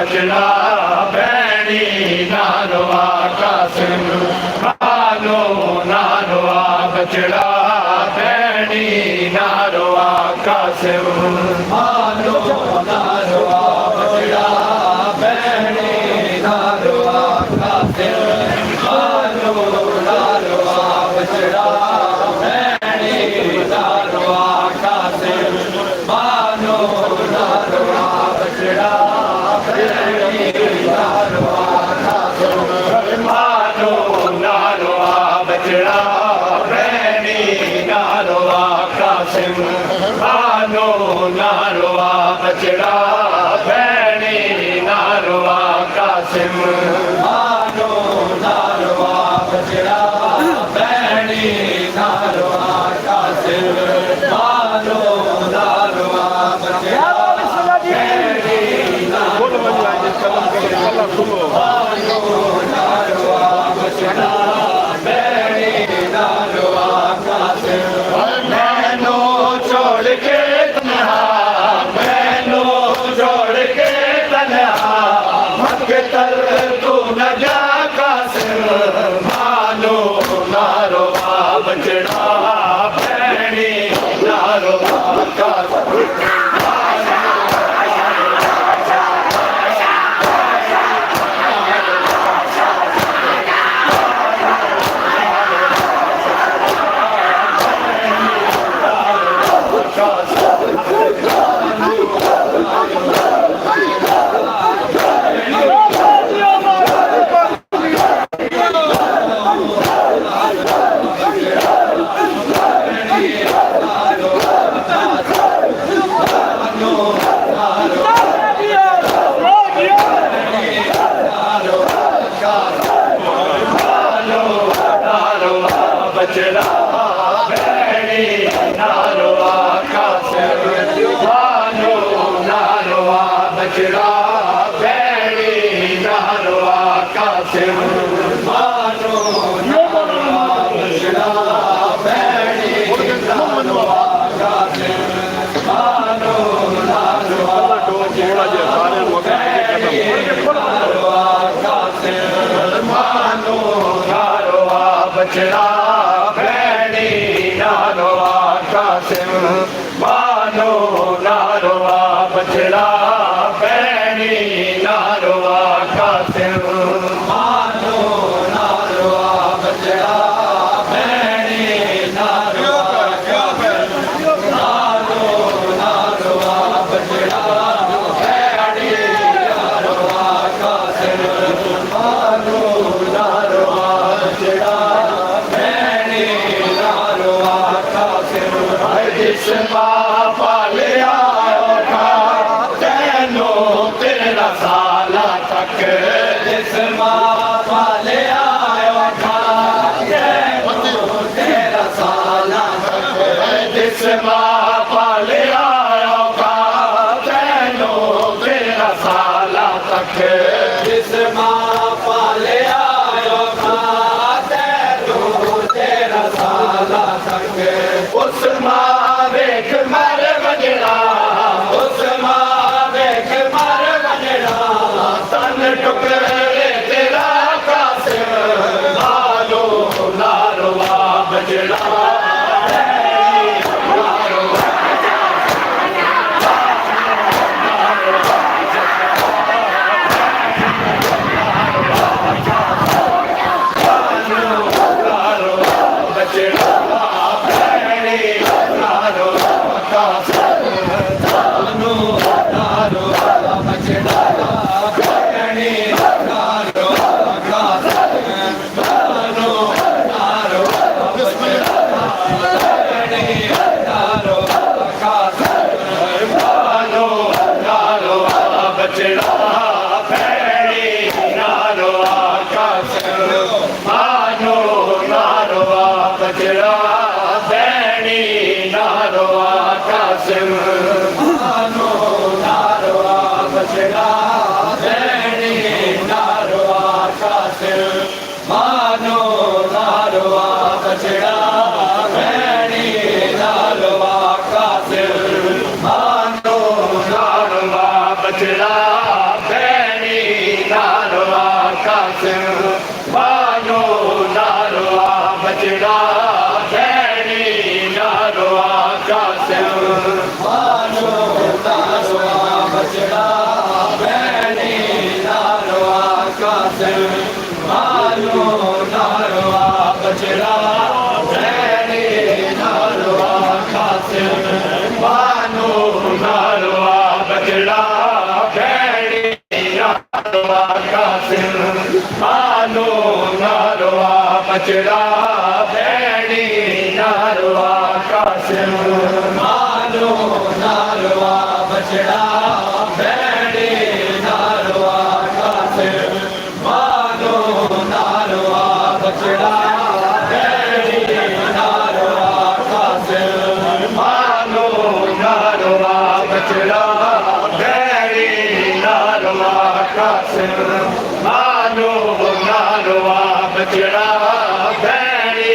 बचड़ा भैणी नारवा कासिम मानो नारवा बचड़ा भैणी नारवा कासिम मानो नारवा बचड़ा भैणी नारवा कासिम मानो नारवा बचड़ा भैणी नारवा कासिम मानो नारवा बचड़ा भैणी नारवा कासिम मानो नारवा बचड़ा भैणी नारवा कासिम मानो नारवा बचड़ा भैणी नारवा कासिम मानो नारवा बचड़ा भैणी नारवा कासिम मानो नारवा बचड़ा मैनो छोड़ के तन्हा मैनो छोड़ के तन्हा मकतल तू न जा कासिम मानो नारवा बचड़ा भैणी नारवा कासिम बचड़ा भैणी नारवा कासिम मानो नारवा बचड़ा भैणी नारवा कासिम मानो नारवा बचड़ा भैणी नारवा कासिम मानो नारवा नारवा कासिम मानो नारवा बचड़ा भैणी नारवा कासिम मानो नारवा बचड़ा भैणी नारवा कासिम मानो नारवा बचड़ा भैणी नारवा कासिम मानो नारवा बचड़ा भैणी नारवा कासिम मानो नारवा बचड़ा भैणी नारवा कासिम जिस बापा ले आयो था तैनो तेरा साला तक जिस बापा ले आयो था तैनो तेरा साला तक जिस बापा ले आयो था तैनो तेरा साला तक जिस बापा ले आयो था तैनो तेरा साला तक उस माँ देख मर बजड़ा उस माँ देख मर बजड़ा तन टुकड़े तेरा कासिम मानो नारवा बजड़ा बचड़ा भैणी नारवा कासिम मानो नारवा बचड़ा भैणी नारवा कासिम मानो नारवा बचड़ा भैणी नारवा कासिम मानो नारवा बचड़ा भैणी नारवा कासिम मानो नारवा बचड़ा भैणी नारवा कासिम मानो नारवा बचड़ा भैणी नारवा कासिम मानो नारवा बचड़ा भैणी नारवा कासिम मानो नारवा बचड़ा भैणी नारवा कासिम मानो नारवा बचड़ा भैणी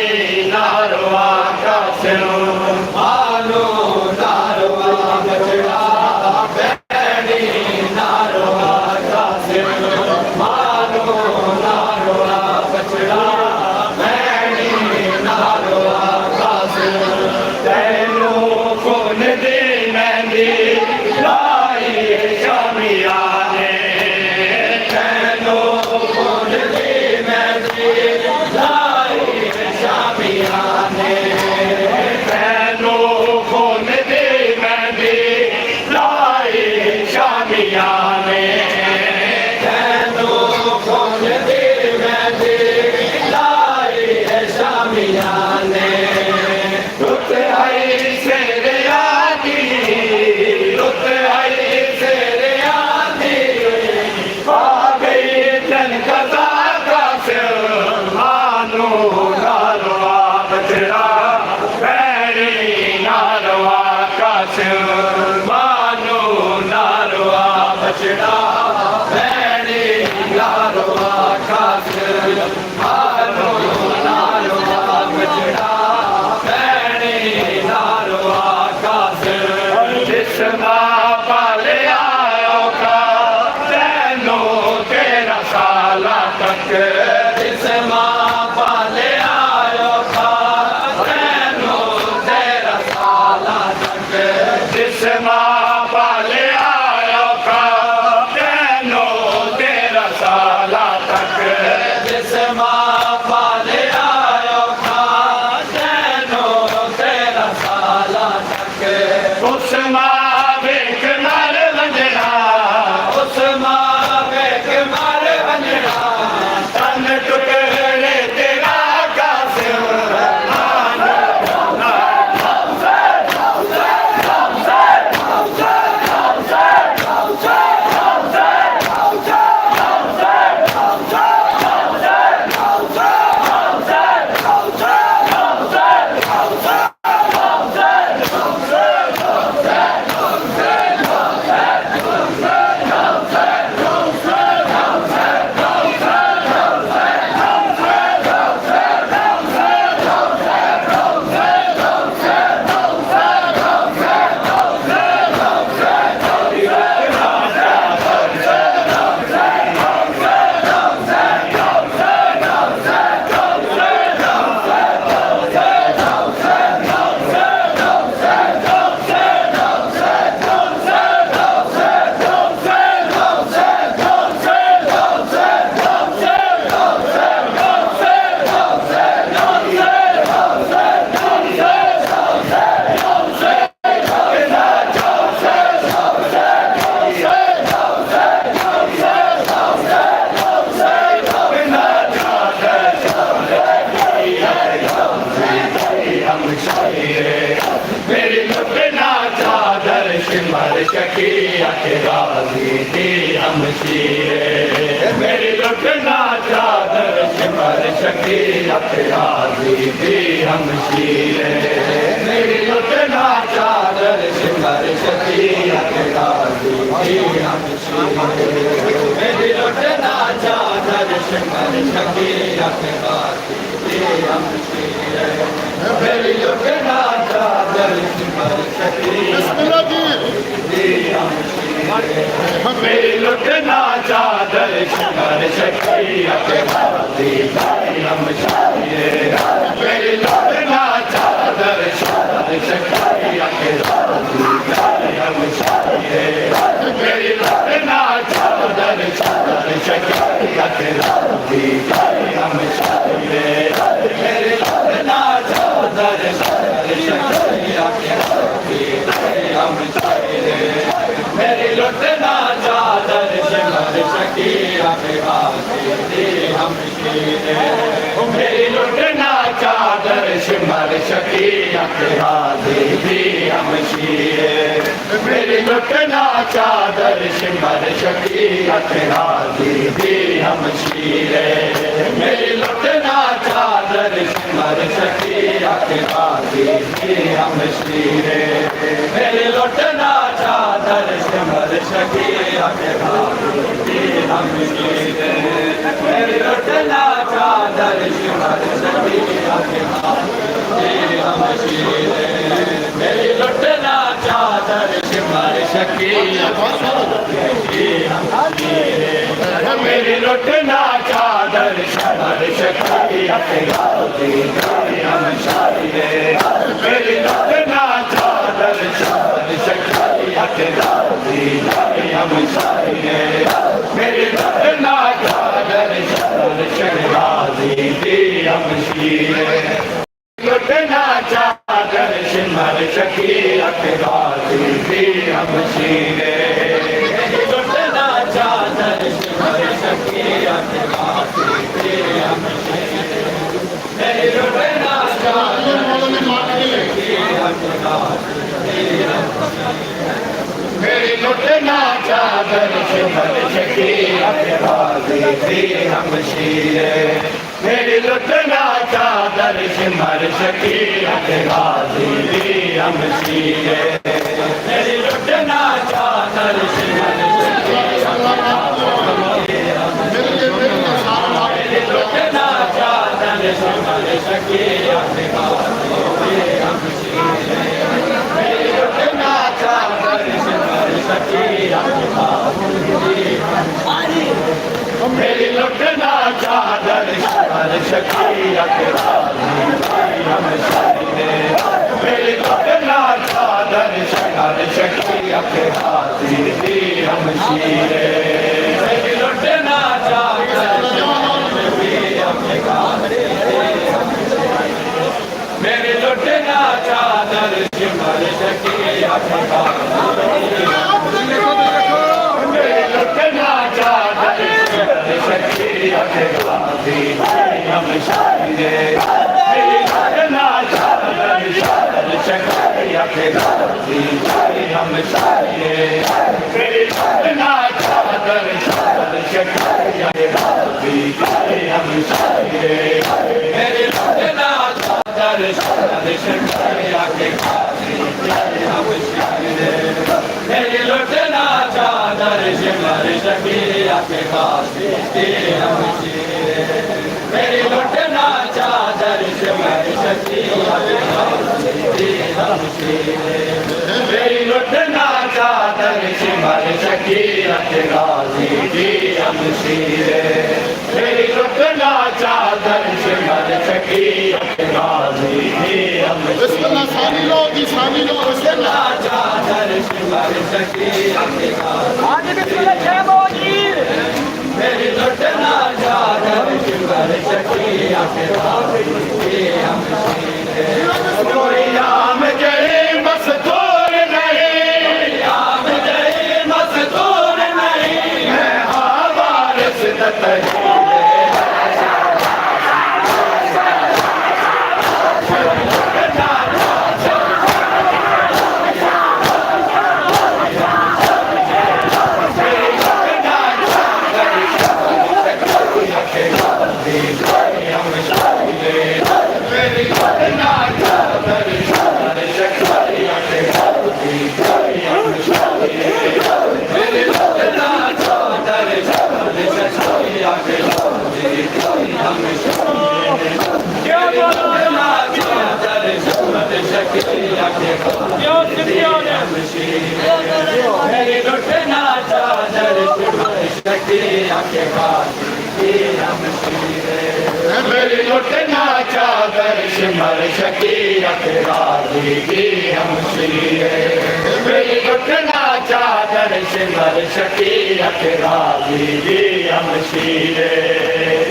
नारवा कासिम मानो नारवा बचड़ा भैणी नारवा कासिम मानो नारवा बचड़ा भैणी नारवा कासिम तैनू कौन दी मेहंदी लाई शामिया ने तैनू कौन दी मेहंदी लाई शामिया ने तैनू कौन दी मेहंदी लाई शामिया ने तैनू कौन दी मेहंदी लाई शामिया ने रुत आई शेरे आदि रुत आई शेरे आदि पा गई जन कदा का मानो नारवा बचड़ा भैणी नारवा कासिम मानो नारवा बचड़ा भैणी नारवा कासिम मानो नारवा बचड़ा भैणी नारवा कासिम जिस माँ पाले आयो का तैनो तेरा साला तक जिस माँ पाले आयो का तैनो तेरा साला तक जिस माँ पाले आयो का तैनो तेरा साला तक जिस माँ पाले आयो का तैनो तेरा साला तक उस माँ बेक मर वंजना उस माँ बेक मर वंजना तन टुकड़े तेरा कासिम मानो मेरी लुटना चादर शिमर शकिया के राजी थी हम शीरे मेरी लुटना चादर शिमर शकिया के राजी थी हम शीरे मेरी लुटना चादर शिमर शकिया के राजी थी हम शीरे मेरी लुटना चादर शिमर शकिया के राजी थी हम शीरे मेरी लुटना चादर शिमर शकिया मेरी लुटना चादर शिमर शकिया के राजी थी हम शीरे मेरी लुटना चादर शिमर शकिया के राजी थी हम शीरे मेरी लुटना चादर शिमर शकिया के राजी थी हम शीरे मेरी लुटना चादर शिमर शकिया के राजी थी हम शीरे मेरी लुटना चादर शिमर शकिया मेरी लुटना चादर शिमर शकीयत गाजी भी हम शीरे मेरी लुटना चादर शिमर शकीयत गाजी भी हम शीरे मेरी लुटना चादर शिमर शकीयत गाजी भी हम शीरे मेरी लुटना चादर शिमर शकीयत गाजी भी हम शीरे मेरी लुटना चादर शिमर शकीयत गाजी हम शीरे मेरी लुटना चादर शिमर शकीयत मेरी लुटना चादर शिमर शकीयत गाजी हम शीरे मेरी लुटना चादर शिमर शकीयत गाजी हम शीरे मेरी लुटना चादर शिमर शकीयत हम शीरे लुटना चादर शिमर शकीयत गाजी भी हम शीरे लुटना चादर शिमर शकीयत गाजी भी हम शीरे मेरी लुटना चादर शकीयत गाजी मेरी लुटना चादर शिमर शकीयत गाजी भी हम शीरे मेरी लुटना चादर शिमर शकीयत गाजी भी हम शीरे मेरी लुटना चादर शिमर मेरी लुटना चादर शिमर शकीयत गाजी भी हम शीरे मेरी लुटना चादर शिमर शकीयत गाजी मेरी लुटना चादर शिमर शकीयत गाजी हम शीरे मेरी लुटना चादर शिमर शकीयत गाजी हम शीरे मेरी लुटना चादर मेरी लुटना चादर शिमर शकीयत गाजी मेरी लुटना चादर शिमर शकीयत गाजी हम शीरे मेरी लुटना चादर शिमर शकीयत गाजी हम शीरे मेरी लुटना चादर शिमर शकीयत गाजी हम शीरे मेरी लुटना चादर शिमर शकीयत गाजी हम शीरे मेरी लुटना चादर शिमर शकीयत गाजी हम शीरे मेरी लुटना चादर शिमर शकीयत गाजी हम शीरे मेरी लुटना चादर शिमर शकीयत गाजी हम शीरे मेरी लुटना चादर शिमर शकीयत गाजी हम शीरे चादर शिमर शकीयत गाजी मेरी लुटना चादर शिमर शकीयत गाजी हम शीरे कोई आम जड़े मस्तूर नहीं आम जड़े मस्तूर नहीं मैं वारिस मेरी लुटना चादर शिमर शकीयत गाजी हम शीरे मेरी लुटना चादर शिमर शकीयत गाजी हम शीरे मेरी लुटना चादर शिमर शकीयत गाजी हम शीरे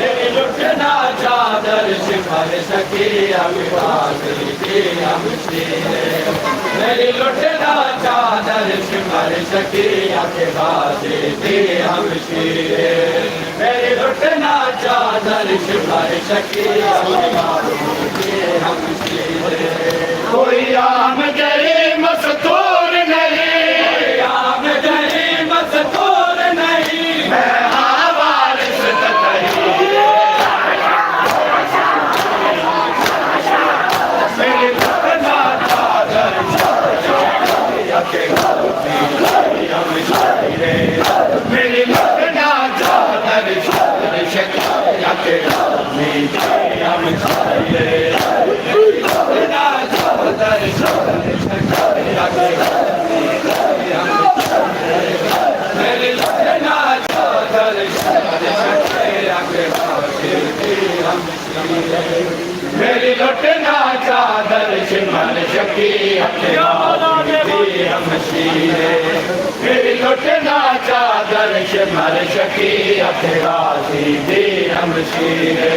मेरी लुटना चादर चादर शिमर सखी अभिवासी की हम शीरे मेरी लुटना चादर शिमर सखी अभिवासी की हम शीरे मेरी लुटना चादर शिमर सखी अभिवासी की हम शीरे कोई आम गरी मस्तूर नहीं आम गरी मस्तूर नहीं मैं आवारिस तकही मेरी लुटना चादर मेरी लुटना चादर मेरी लुटना चादर शिमर सखी हम शीरे मेरी लुटना चादर शिमर सखी अखिरासी दी हम शीरे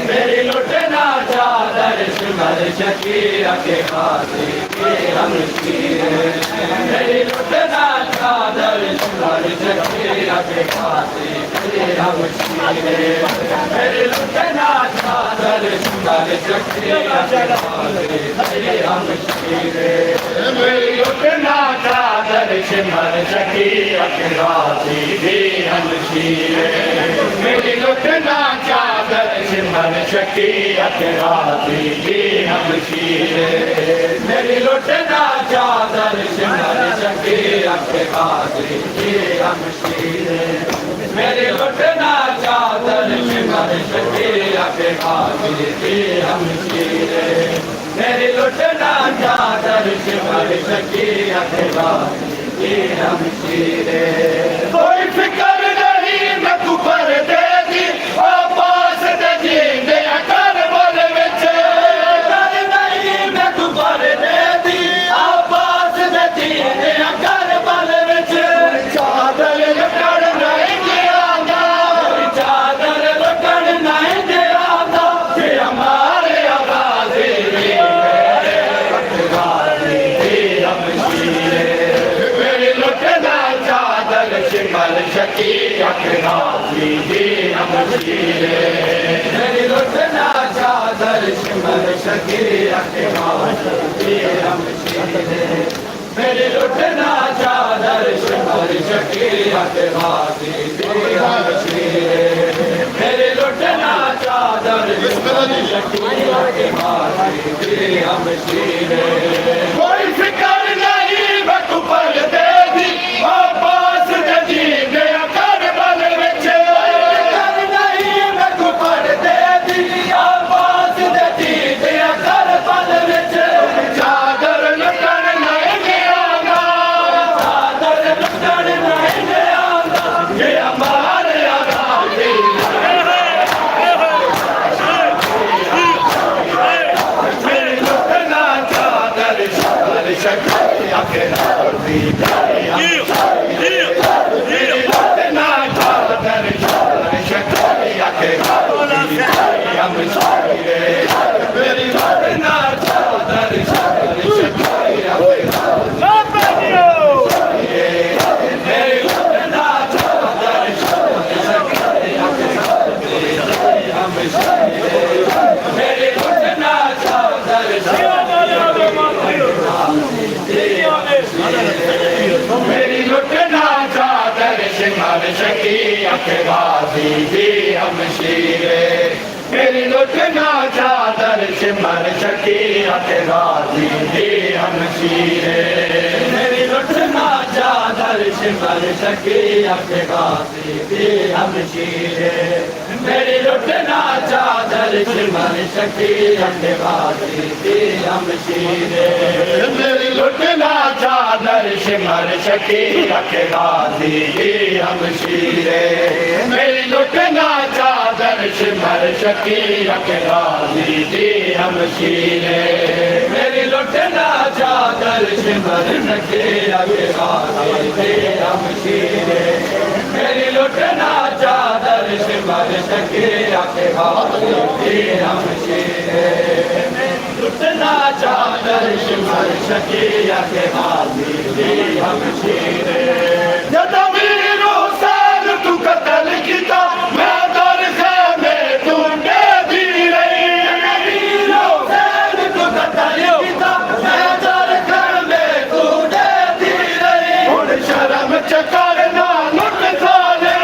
मेरी लुटना चादर शिमर सखी अखिरासी दी हम शीरे मेरी लुटना चादर शिमर सखी अखिरासी दी हम शीरे मेरी लुटना चादर शिमर सखी अखिरासी दी हम शीरे मेरी लुटना चादर शिमर सखी अखिरासी दी हम शीरे मेरी लुटना चादर शिमर सखी अखिरासी दी हम शीरे मेरी लुटना चादर शिमर सखी अखिरासी दी हम शीरे मेरी लुटना चादर शिमर सखी अखिरासी दी हम शीरे मेरी लुटना चादर शिमर सखी अखिरासी दी हम शीरे कोई फिकर नहीं मैं तू पर दे दी ओ पास दे जींदे कर बोल विच कर नहीं मैं तू पर दे दी ओ पास दे जींदे कर बोल विच चादर लुटण नहीं दियांदा चादर लुटण नहीं दियांदा कि हमारे आबादी शिमर सखी अखिरासी दी हम शीरे मेरी लुटना चादर शिमर सखी अखिरासी दी हम शीरे मेरी लुटना चादर शिमर सखी अखिरासी दी हम शीरे मेरी लुटना चादर शिमर सखी अखिरासी दी हम शीरे कोई फिकर नहीं मैं तू पर दे दी मेरी लुटना चादर शिमर सखी अखिरासी दी हम शीरे मेरी लुटना चादर शिमर सखी अखिरासी दी हम शीरे मेरी लुटना चादर शिमर सखी अखिरासी दी हम शीरे मेरी लुटना चादर शिमर सखी अखिरासी दी हम शीरे मेरी लुटना चादर शिमर सखी अखिरासी दी हम शीरे मेरी लुटना चादर शिमर सखी अखिरासी दी हम शीरे मेरी लुटना चादर शिमर सखी अखिरासी दी हम शीरे मेरी लुटना चादर सिमर शकी आके गाजी हम शीरे लुटना चादर सिमर शकी आके गाजी हम शीरे जदा वीरो सैन तू कतल किता मैं दर खैमे तूने दी रही वीरो सैन तू कतल किता मैं दर खैमे तूने दी रही हुण शर्म चकरना लुट साले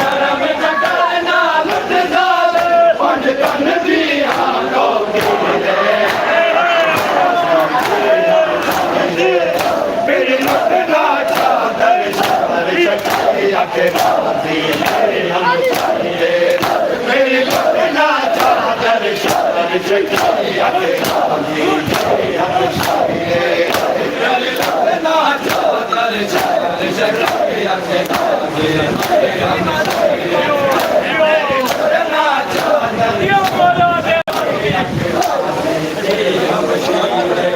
शर्म चकरना लुट साले पंज कन दिया लोगे मेरी लुटना चादर सिमर शकी आके गाजी हम शीरे मेरी लुटना चादर सिमर शकी आके गाजी हम शीरे मेरी लुटना चादर सिमर शकी आके गाजी हम शीरे मेरी लुटना चादर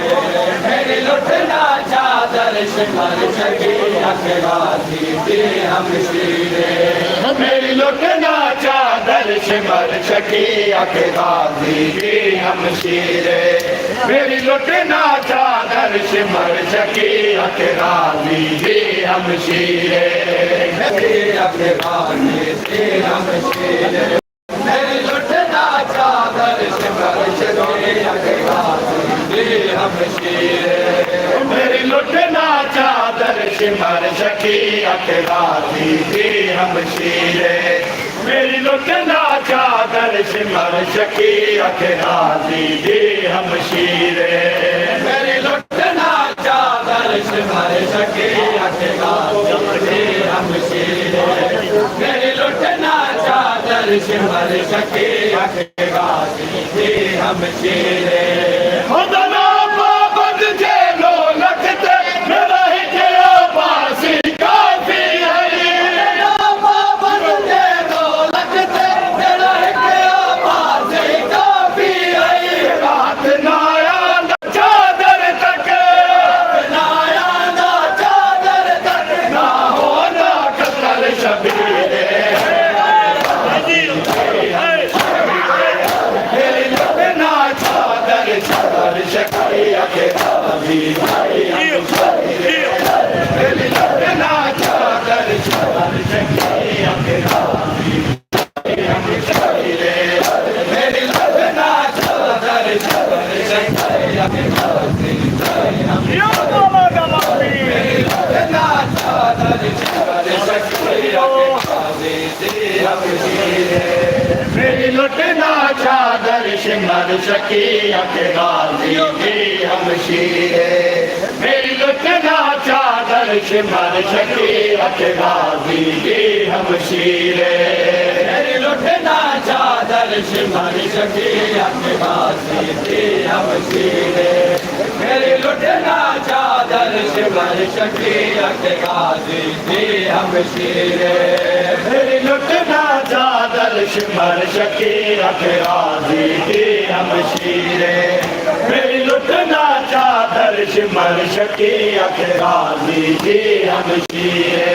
मेरी लुटना चादर सिमर शकी आके गाजी हम शीरे मेरी लुटना चादर सिमर शकी आके गाजी हम शीरे मेरी लुटना चादर सिमर शकी आके गाजी हम शीरे मेरी आके गाजी हम शीरे मेरी लुटना चादर सिमर शकी आके गाजी हम शीरे मेरी लुटना चादर सिमर शकी आके गाजी हम शीरे मेरी लुटना चादर सिमर शकी आके गाजी हम शीरे मेरी लुटना चादर सिमर शकी आके गाजी हम शीरे मेरी लुटना चादर सिमर शकी आके गाजी हम शीरे खुदा पाबंद जेलो लगते मेरा ही तेरा पासी काफी है मेरा पाबंद जेलो लगते मेरा ही तेरा पासी काफी है रात नाया चादर तक नाया ना चादर तक ना होना कतल शबीरे मेरी लुटना चादर सिमर शकी आके गाजी हम शीरे मेरी लुटना चादर सिमर शकी आके गाजी हम शीरे मेरी लुटना चादर सिमर शकी आके गाजी हम मेरी लुटना चादर सिमर शकी आके गाजी हम शीरे मेरी लुटना चादर सिमर शकी आके गाजी हम शीरे मेरी लुटना चादर सिमर शकी आके गाजी हम शीरे मेरी लुटना चादर सिमर शकी आके गाजी हम शीरे मेरी लुटना चादर सिमर शकी आके गाजी हम शीरे मेरी लुटना चादर सिमर शकी आके गाजी हम शीरे मेरी लुटना चादर सिमर शकी आके गाजी हम शीरे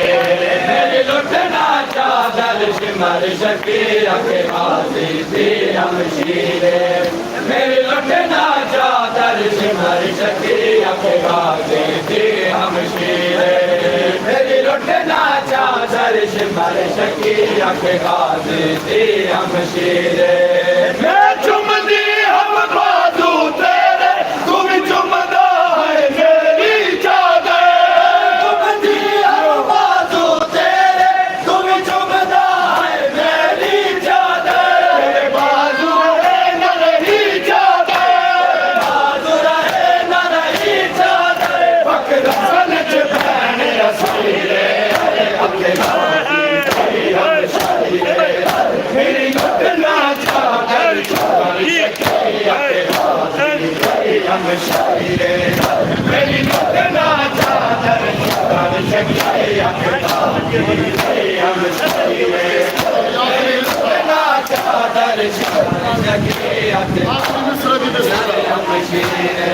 मेरी लुटना चादर सिमर शकी आके गाजी हम शीरे मेरी लुटना चादर सिमर शकी आके गाजी हम शीरे मेरी लुटना चादर सिमर शकी आके गाजी हम शीरे मैं चुमदी हम बाजू तेरे तू भी चुमदा है मेरी चादर चुमदी हम बाजू तेरे तू भी चुमदा है मेरी चादर मेरे बाजू है न रही चादर बाजू रहे न रही चादर पकड़ा सनच बहन रसीले आके गाजी हम शीरे मेरी लुटना चादर सिमर शकी आके गाजी हम शीरे मेरी लुटना चादर सिमर शकी आके गाजी हम शीरे मेरी लुटना चादर सिमर शकी आके हम शीरे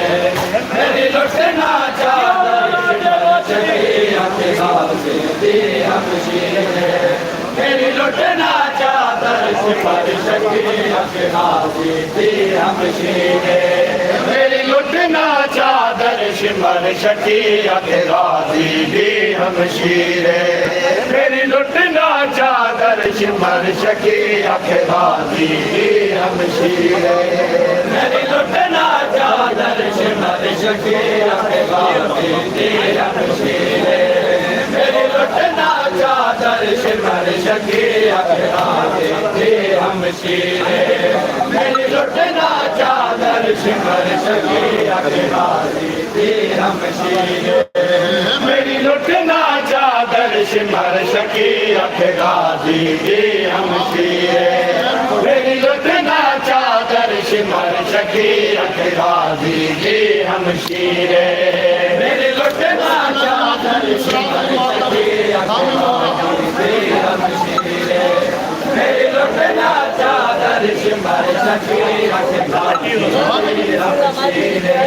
मेरी लुटना चादर सिमर शकी आके गाजी हम शीरे मेरी लुटना चादर सिमर शकी अखराजी दी हम शीरे मेरी लुटना चादर सिमर शकी अखराजी दी हम शीरे मेरी लुटना चादर सिमर शकी अखराजी दी हम शीरे मेरी लुटना चादर सिमर शकी अखराजी दी हम शीरे मेरी लुटना चादर सिमर शकी अखराजी दी हम शीरे मेरी लुटना चादर सिमर शकी अखराजी दी हम शीरे मेरी लुटना चादर सिमर शकी अखराजी दी हम शीरे मेरी लुटना चादर सिमर शकी अखराजी दी हम शीरे मेरी लुटना चादर सिमर शकी अखराजी दी हम शीरे मेरी लुटना चादर सिमर शकी अखराजी दी हम शीरे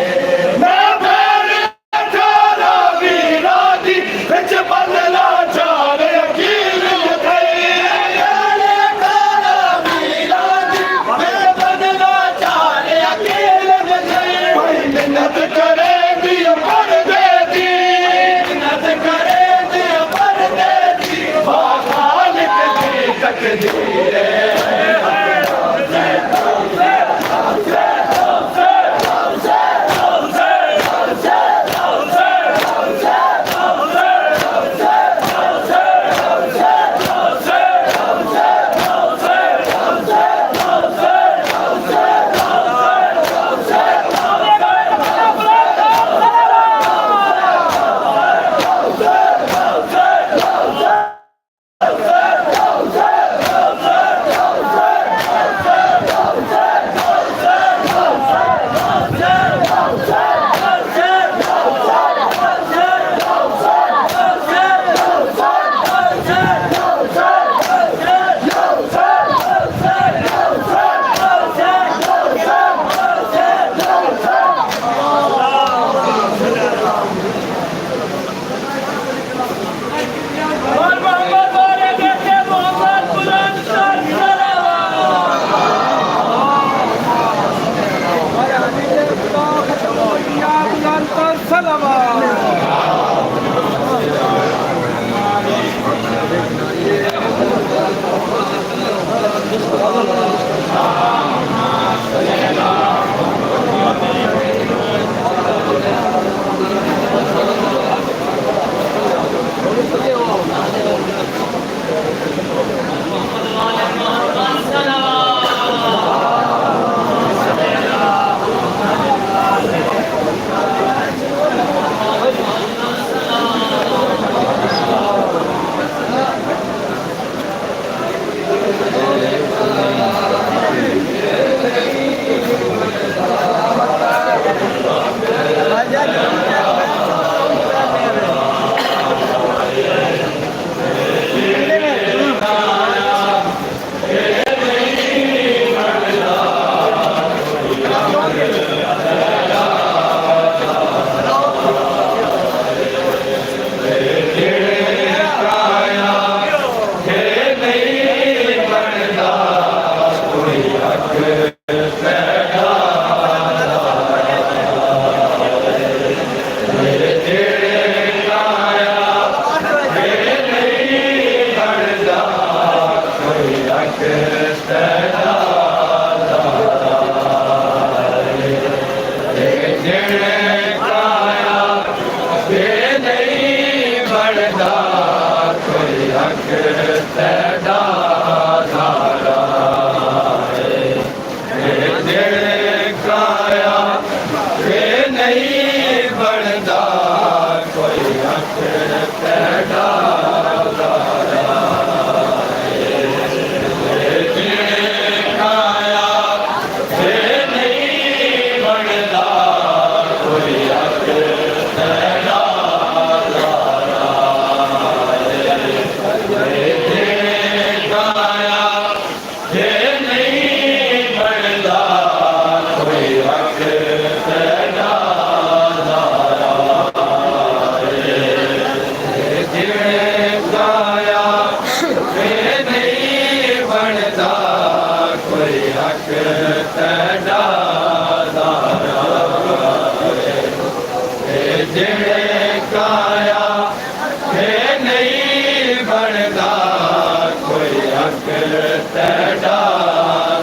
तेरा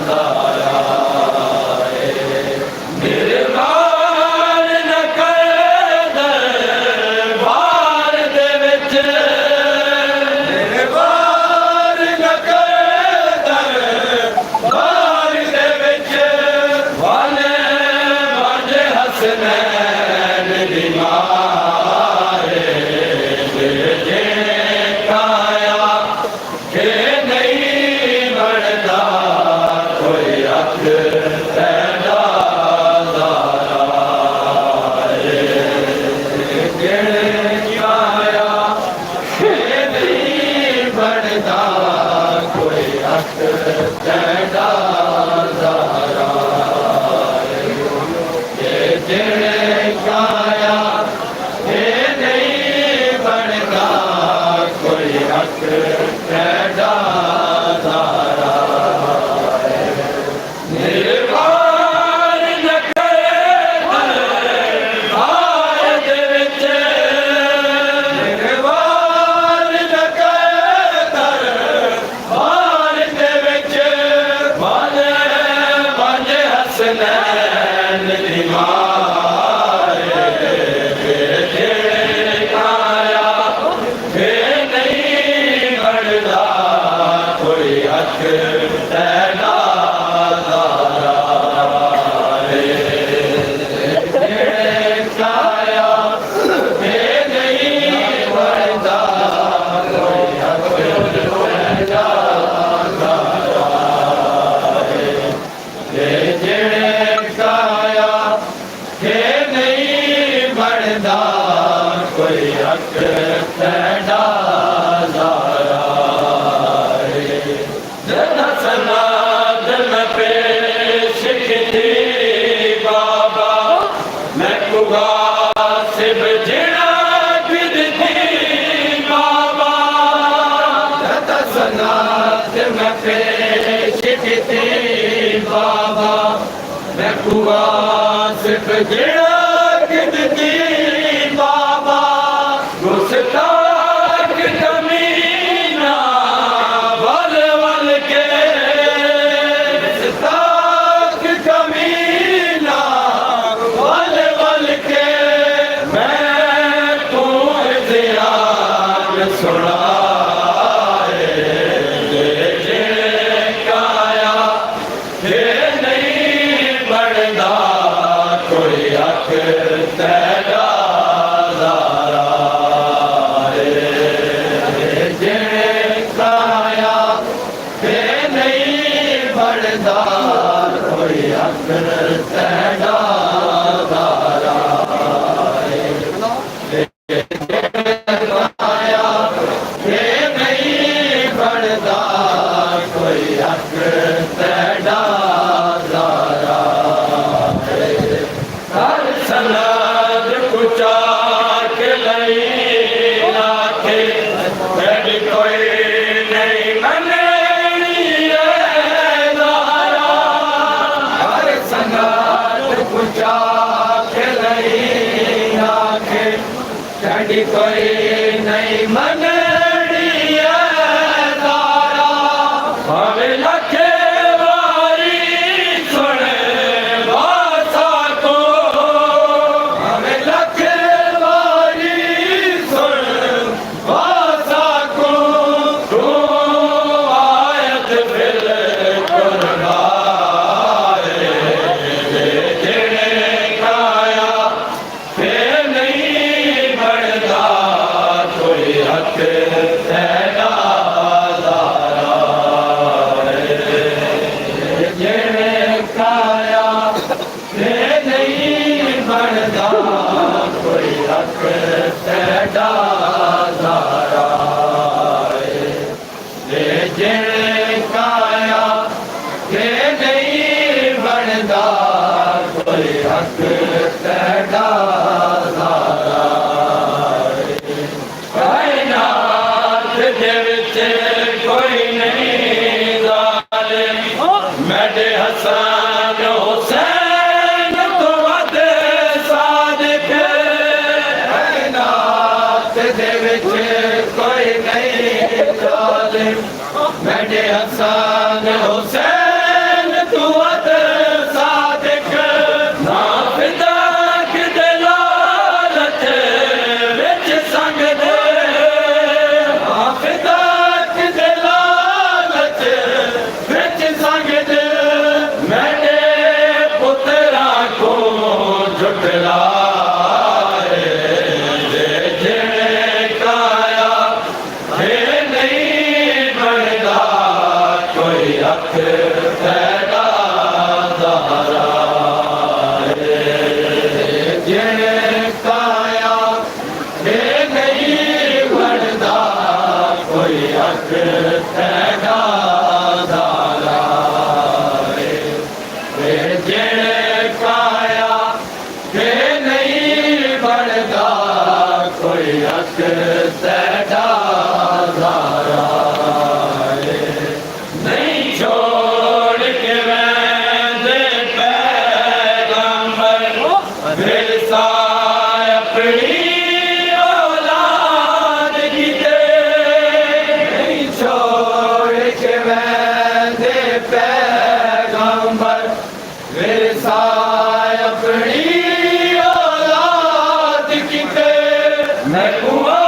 दाया निर्वाण न कर दरबार दे विच निर्वाण न कर दरबार दे विच वाले वाजे हसनैन दी मारे जे काया के नहीं बढ़ता कोई अख तेरा बाबा मैं कुआ सिर्फ गिरा गिनती बाबा गुस्ताख कमीना वल वल के गुस्ताख कमीना वल वल के मैं तू ध्यान सुना कोई नहीं मनड़ी तारा हमें लखे वारी सुने बासा को हमें लखे वारी सुने बासा को तू आयत फिर कुर्बाए जेड़े काया फिर नहीं बढ़ता कोई हक तेरा कोई नहीं मेरे हसन हुसैन तू अदल सादिक ना फिदा किदे लालच विच संग दे ना फिदा किदे लालच विच संग दे मेरे पुत्रा को झुठला नहीं छोड़ के वैदे पैगंबर विरसा अपनी औलाद की दे नहीं छोड़ के वैदे पैगंबर विरसा अपनी औलाद की दे मैं कुआं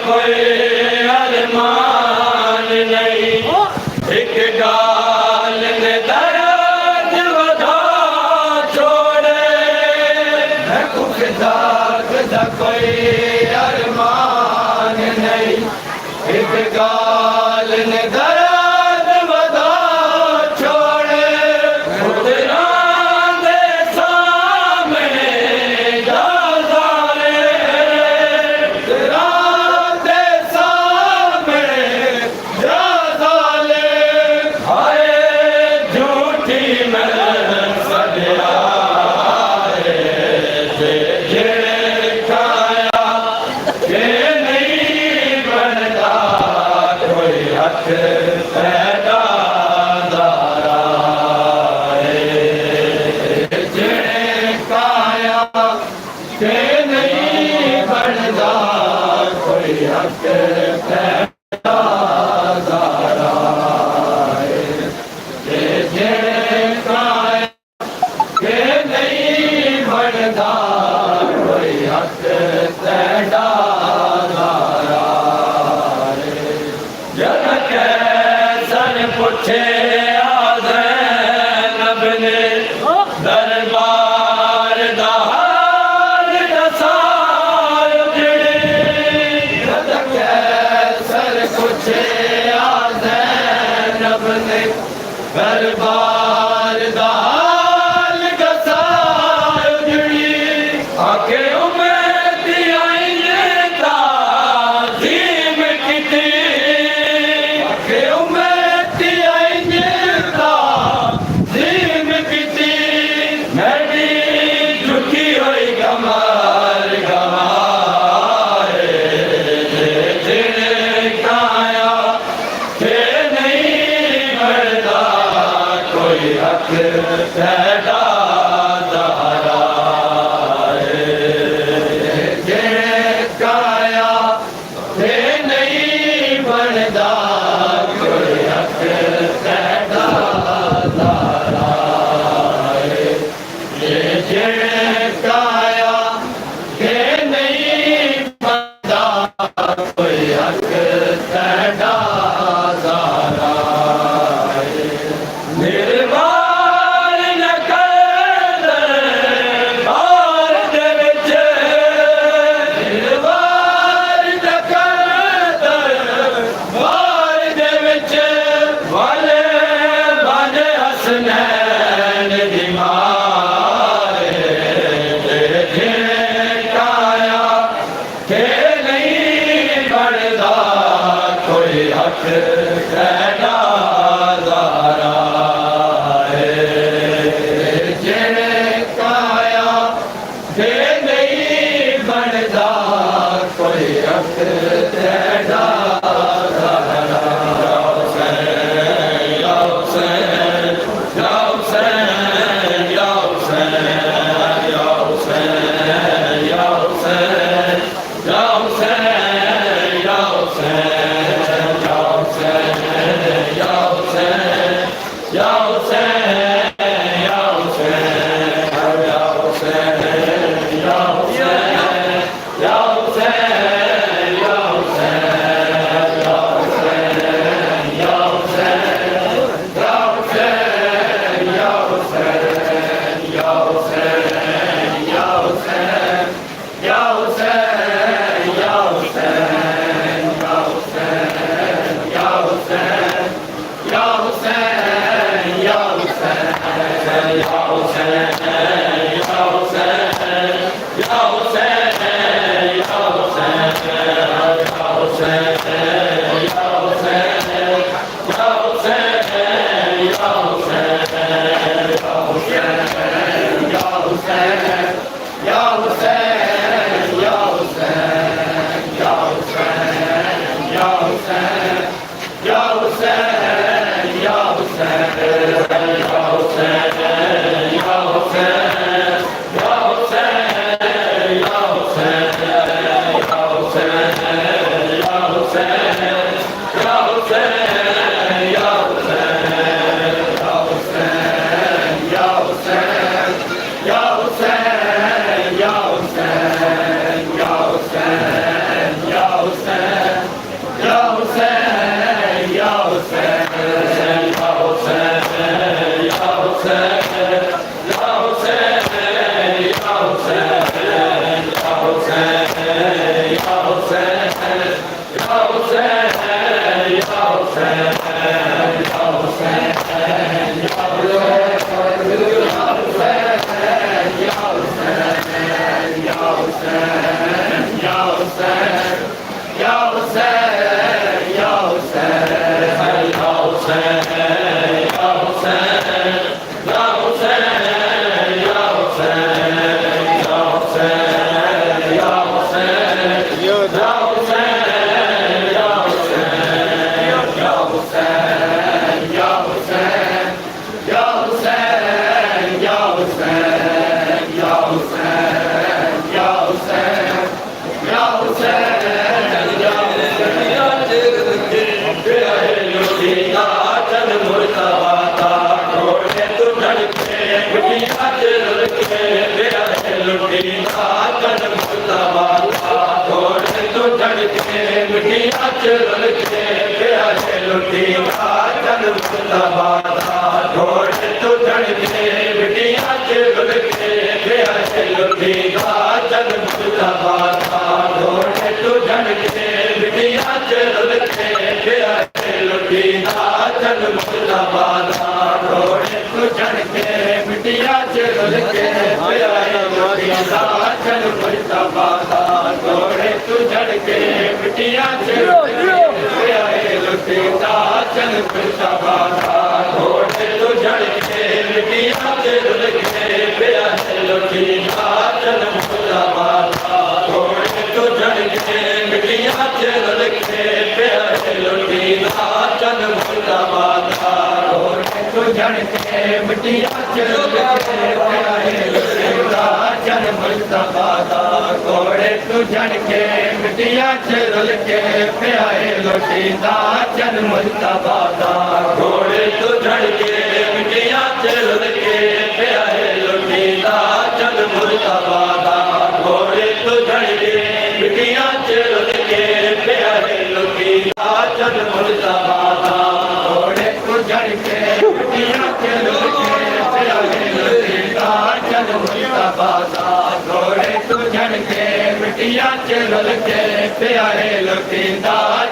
कोई अरमान नहीं एक गाल ने दर्द वधा छोड़े कोई अरमान नहीं एक गाल ने दर्द वधा छोड़े खुदरा दे सामने जा दरबार दाल दसार सर कुछ नब ने दरबार दाल दसार आके उम्मीद आई ताज़ीम किती आके उम्मीद आई ताज़ीम किती मेरी झुकी हुई कमर गवाए काया के नहीं बढ़ता कोई हक पैदा काया के नहीं बढ़ता कोई हक पैदा काया के नहीं बनता कोई हक पैदा निर्वाण न हसनैन दी मारे झिड़काया के नहीं बनदा कोई हक तेरा ज़ारा झिड़काया के नहीं बनदा कोई हक तेरा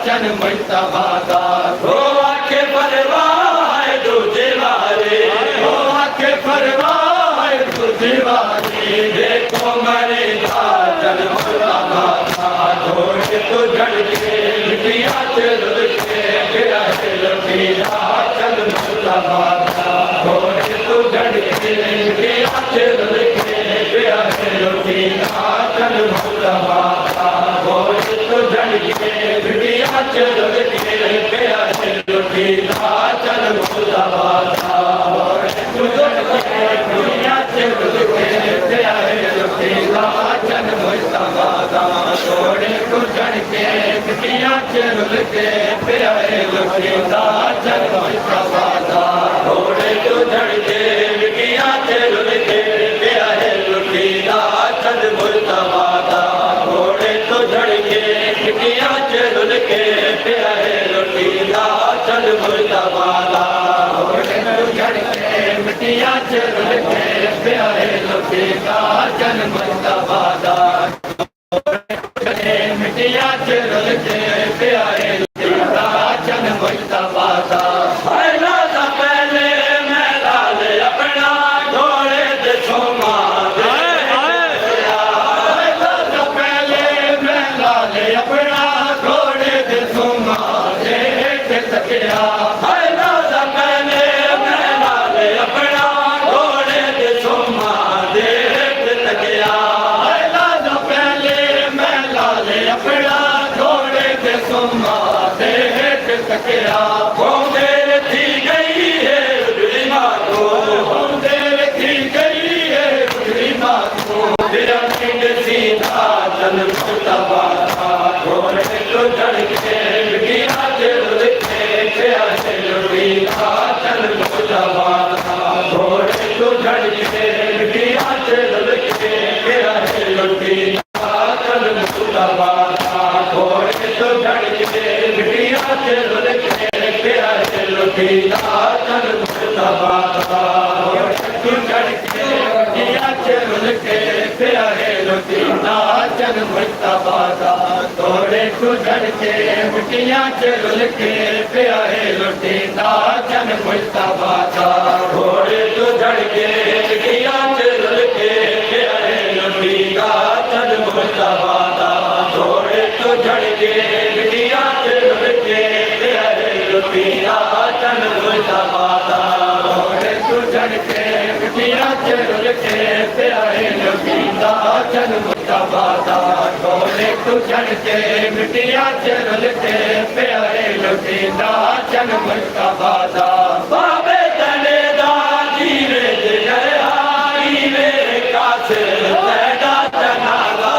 चन मुस्तफा दा हो आखे परवाह दूजे वारे मिटिया चल के प्यारे लुटी नाचन मुस्तफा घोड़े तो झड़के मिटिया चल के प्यारे लुटी नाचन मुस्तफा मिटिया चल के प्यारे लुटी नाचन मुस्तफा घोड़े तो झड़के मिटिया चल के प्यारे लुटी नाचन मुस्तफा घोड़े तो झड़के मिटिया चल के प्यारे लुटी नाचन मुस्तफा घोड़े तो झड़के मिटिया चल के प्यारे लुटी नाचन मुस्तफा घोड़े तो झड़के मिटिया चल के प्यारे लुटी नाचन मुस्तफा मिटिया चल के प्यारे लुटी नाचन मुस्तफा पहले मैं लाल अपना घोड़े दे सोमा पहले मैं लाल अपना घोड़े दे सोमा देख सकिया पहले मैं लाल अपना घोड़े दे सोमा देख सकिया पहले मैं लाल अपना घोड़े दे सोमा देख सकिया देर थी गई है उजड़ी माँ को देर थी गई है उजड़ी माँ को तेरा सिंह सीधा चल मुस्तफा घोड़े तो झड़के मिटिया चल के प्यारे लुटी नाचन मुस्तफा घोड़े तो झड़के मिटिया चल के प्यारे लुटी नाचन मुस्तफा घोड़े तो झड़के मिटिया चल के प्यारे लुटी नाचन मुस्तफा तू झड़के मिटिया चल के प्यारे लुटी नाचन मुस्तफा घोड़े तू झड़के मिटिया चल के प्यारे लुटी नाचन मुस्तफा घोड़े तू झड़के मिटिया चल के प्यारे लुटी नाचन मुस्तफा घोड़े तू झड़के मिटिया चल के प्यारे लुटी नाचन मुस्तफा घोड़े तू झड़के मिटिया चल के प्यारे लुटी नाचन मुस्तफा घोड़े तू झड़के मिटिया चल के प्यारे लुटी नाचन मुस्तफा बाबे तने दादी रे जय आई रे कासे तेरा जनाजा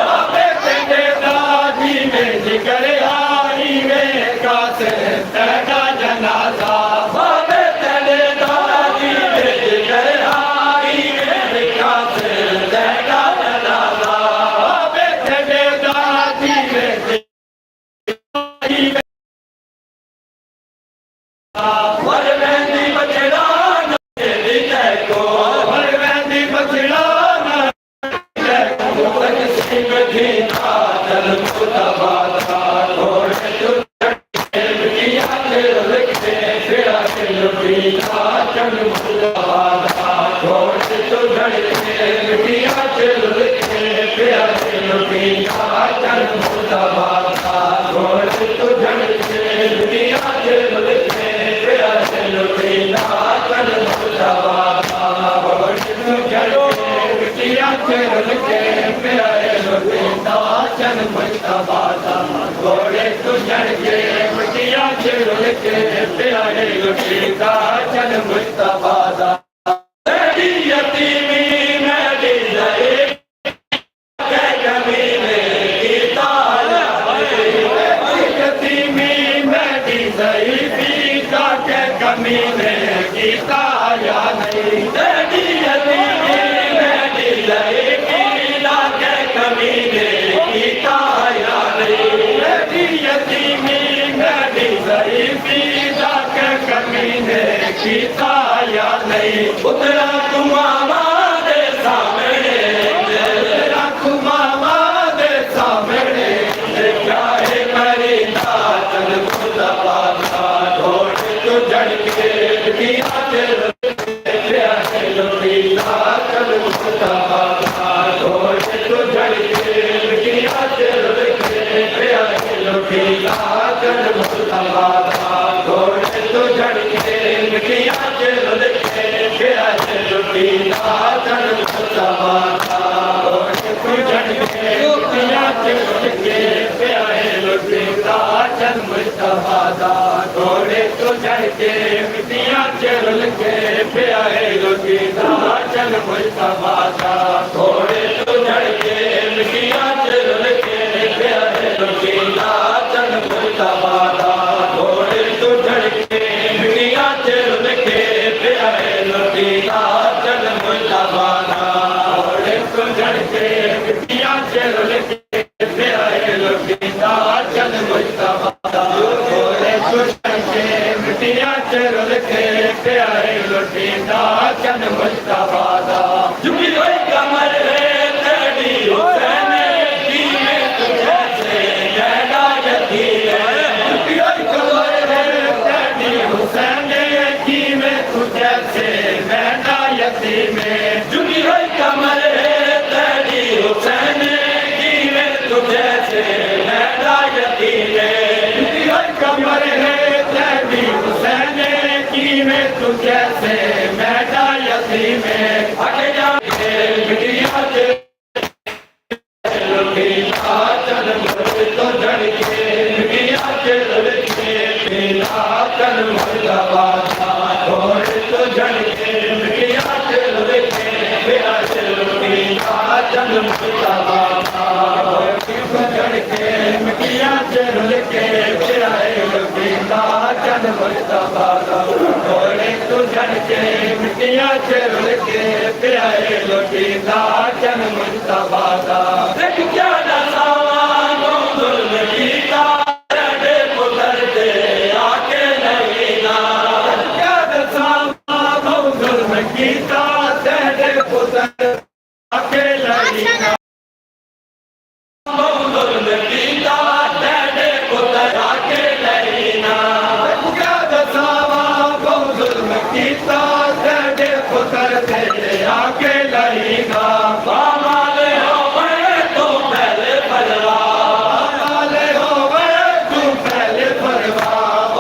बाबे तने दादी रे जिगर आई रे कासे तेरा जनाजा बाबे तने दादी रे जिगर आई रे कासे तेरा जनाजा बाबे तने दादी रे वरवेंदी बचड़ा दी को वरवेंदी बचड़ा सिंह जी नाचन मुस्तफा घोड़े तो झड़के मिटिया चल के प्यारे लुटी नाचन मुस्तफा घोड़े तो झड़के मिटिया चल के प्यारे लुटी नाचन मुस्तफा घोड़े तो झड़के मिटिया चल के प्यारे लुटी नाचन मुस्तफा घोड़े तो झड़के मिटिया चल के प्यारे लुटी नाचन मुस्तफा घोड़े तो झड़के मिटिया चल के प्यारे लुटी नाचन मुस्तफा तेरी यतीमी मेरी जय के कमीने की ताला यतीमी मेरी ज़ईफ़ी का के कमीने की ताया नहीं तेरी यतीमी मेरी ज़ईफ़ी का के कमीने की ताया नहीं तेरी यतीमी मेरी ज़ईफ़ी का के कमीने की ताया नहीं उतरा तुम्हारा दे सामने तेरा तुम्हारा दे सामने क्या है मेरी नाचन मुस्तफा घोड़े तो झड़के मिटिया चल प्यारे लुटी नाचन मुस्तफा घोड़े तो झड़के मिटिया चल प्यारे लुटी नाचन मुस्तफा घोड़े तो झड़के मिटिया चल प्यारे लुटी के मिट्टियां चुल के प्यारे लोटी नाचन मुस्तफा दा घोड़े तो चढ़ के मिट्टियां चुल के प्यारे लोटी नाचन मुस्तफा दा घोड़े तो चढ़ के मिट्टियां चुल के प्यारे लोटी नाचन मुस्तफा दा घोड़े तो चढ़ के मिट्टियां चुल के प्यारे लोटी नाचन मुस्तफा दा घोड़े तो चढ़ के मिट्टियां चुल के प्यारे लोटी नाचन मुस्तफा दा झुकी हुई कमर है तेरी हुसैन की में तुझे से नैना यती है झुकी हुई कमर है तेरी हुसैन की में तुझे से नैना यती में झुकी हुई कमर है तेरी हुसैन की में तुझे से नैना यती में झुकी हुई कमर है तेरी हुसैन की में तुझे से नैना यती में आगे जाके मिट्टियां से लोटी नाचन तो जड़ के मिट्टियां से लोटी नाचन मुस्तफा दा घोड़े तो जड़ के मिट्टियां से लोटी प्यारे लोटी नाचन मुस्तफा दा घोड़े तो जड़ के मिट्टियां से लोटी प्यारे लोटी नाचन मुस्तफा दा घोड़े तो जड़ के मिट्टियां चुल के प्यारे लोटी नाचन मुस्तफा दा देख क्या दसावा जुल्म कीता तेरे पुत्र ते आके लगीना क्या दसावा जुल्म कीता तेरे पुत्र आके लगीना जुल्म कीता तेरे पुत्र आके लगीना क्या दसावा जुल्म कीता तेरे पुत्र तेरे आके लगीना माले हो गए तू पहले परवा माले हो गए तू पहले परवा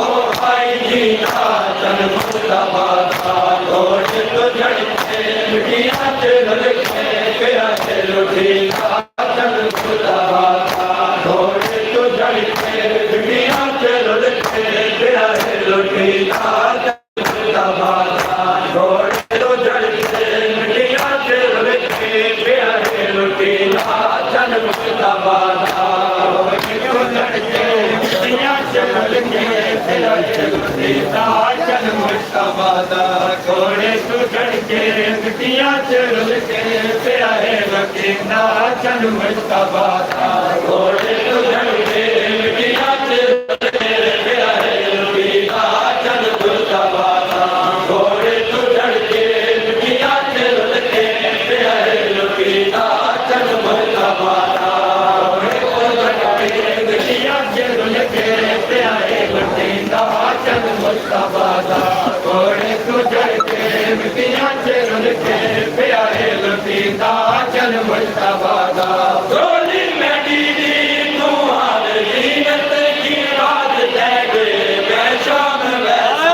ओ भाई जी नाचन मुस्तफा दा घोड़े तो चढ़ के मिट्टियां चुल के प्यारे लोटी नाचन मुस्तफा दा घोड़े तो चढ़ के मिट्टियां चुल के प्यारे लोटी नाचन मुस्तफा दा घोड़े तो चढ़ के मिट्टियां चुल के प्यारे लोटी नाचन मुस्तफा दा घोड़े तो चढ़ के मिट्टियां चुल के प्यारे लोटी नाचन मुस्तफा दा घोड़े तो चढ़ के मिट्टियां चुल के प्यारे लोटी नाचन मुस्तफा दा घोड़े तो चढ़ के मिट्टियां चुल के प्यारे लोटी नाचन मुस्तफा दा घोड़े तो चढ़ के मिट्टियां चुल के प्यारे लोटी नाचन मुस्तफा दा घोड़े तो चढ़ के मिट्टियां चुल के प्यारे लोटी नाचन मुस्तफा दा घोड़े तो चढ़ के मिट्टियां चुल के प्यारे लोटी नाचन मुस्तफा दा डोली में दीदी तू हाल जीनत की रात तैगे मैं शाम वैसा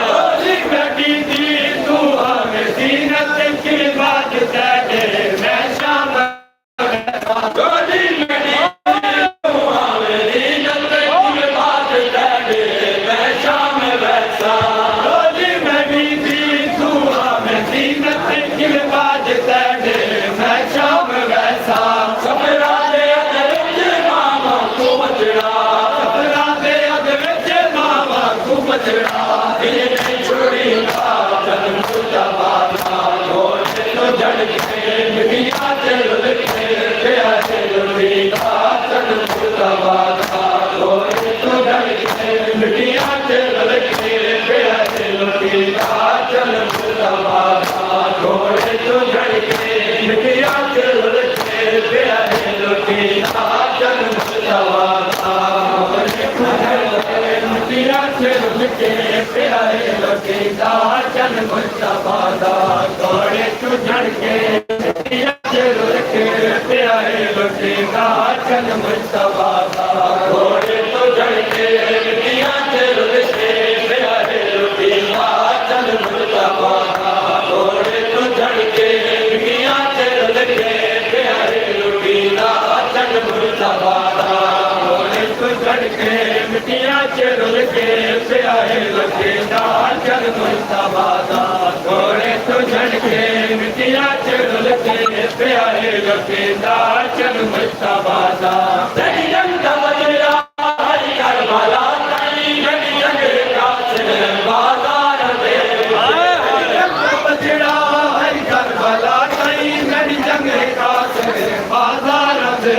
डोली में दीदी तू हाल जीनत की रात तैगे मैं शाम वैसा डोली में दीदी तू हाल जीनत की रात तैगे मैं शाम वैसा डोली में दीदी तू हाल जीनत की रात तैगे मैं शाम वैसा सफरा दे अदरज मामा को बचड़ा सफरा दे अदरज मामा को बचड़ा ये नहीं छोड़ी नाचन मुस्तफा दा घोड़े तो चढ़ के मिट्टियां चुल के प्यारे लोटी नाचन मुस्तफा दा घोड़े तो चढ़ के मिट्टियां चुल के प्यारे लोटी नाचन मुस्तफा दा घोड़े तो चढ़ के मिट्टियां चुल के प्यारे लोटी नाचन मुस्तफा दा घोड़े तो चढ़ के मिट्टियां चुल के प्यारे लोटी नाचन मुस्तफा दा घोड़े तो चढ़ के मिट्टियां चुल के प्यारे लोटी नाचन मुस्तफा दा घोड़े तो चढ़ के मिट्टियां चुल के प्यारे लोटी नाचन मुस्तफा दा घोड़े तो चढ़ के मिट्टियां चुल के प्यारे लोटी नाचन मुस्तफा दा घोड़े तो चढ़ के मिट्टियां चुल के प्यारे लोटी चल मुस्तफा दा घोड़े तो झड़के मिट्टियां चुल के प्यारे लुटींदा चल मुस्तफा दा तेरी जंग बदला हर करबला तेरी जंग कासिर बाजार दे बदला हर करबला तेरी जंग कासिर बाजार दे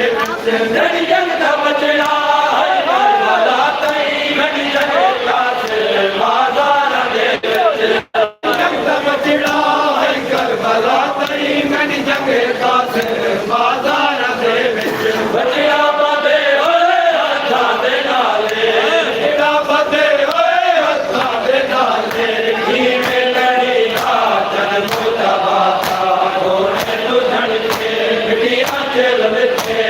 तेरी जंग बदला हर करबला तेरी जंग कासिर बाजार दे जंग बदला हर करबला तेरी जंग कासिर बाजार दे बदला बदे ओए हत्थां दे नाले जेड़ा बदे ओए हत्थां दे नाले जिवें लड़ी आ चल मुस्तफा दा घोड़े तो झड़के मिट्टियां चल के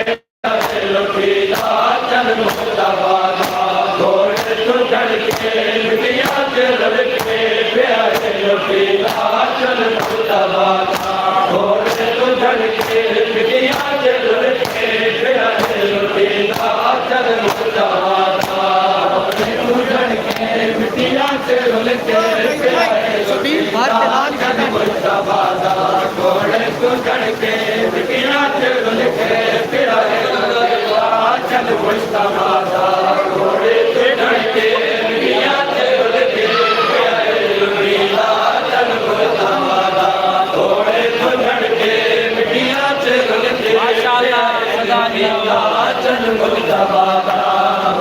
लुटींदा चल मुस्तफा दा घोड़े तो झड़के मिट्टियां चल के प्यारे लुटींदा चल मुस्तफा दा घोड़े तो झड़के मिट्टियां चल के प्यारे लुटींदा चल मुस्तफा दा घोड़े तो झड़के मिट्टियां चल के प्यारे लुटींदा चल मुस्तफा दा घोड़े तो झड़के मिट्टियां चल के प्यारे लुटींदा चल मुस्तफा दा घोड़े तो झड़के मिट्टियां चल के प्यारे लुटींदा चल मुस्तफा दा घोड़े तो झड़के मिट्टियां चल के माशाअल्लाह खुदा चल मुस्तफा दा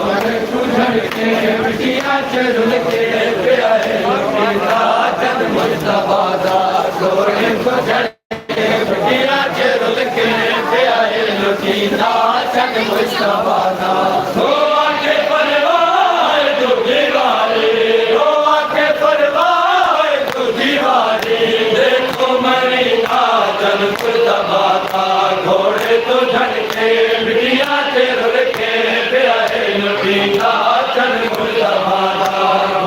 घोड़े तो झड़के मिट्टियां चल के प्यारे लुटींदा चल मुस्तफा दा घोड़े तो झड़के मिट्टियां चल के प्यारे लुटींदा चल मुस्तफा दा हो आके परवाह तू दीवारे हो आके परवाह तू दीवारे देखो मरीना चल मुस्तफा दा घोड़े तो झड़के मिट्टियां चल के प्यारे लुटींदा चल मुस्तफा दा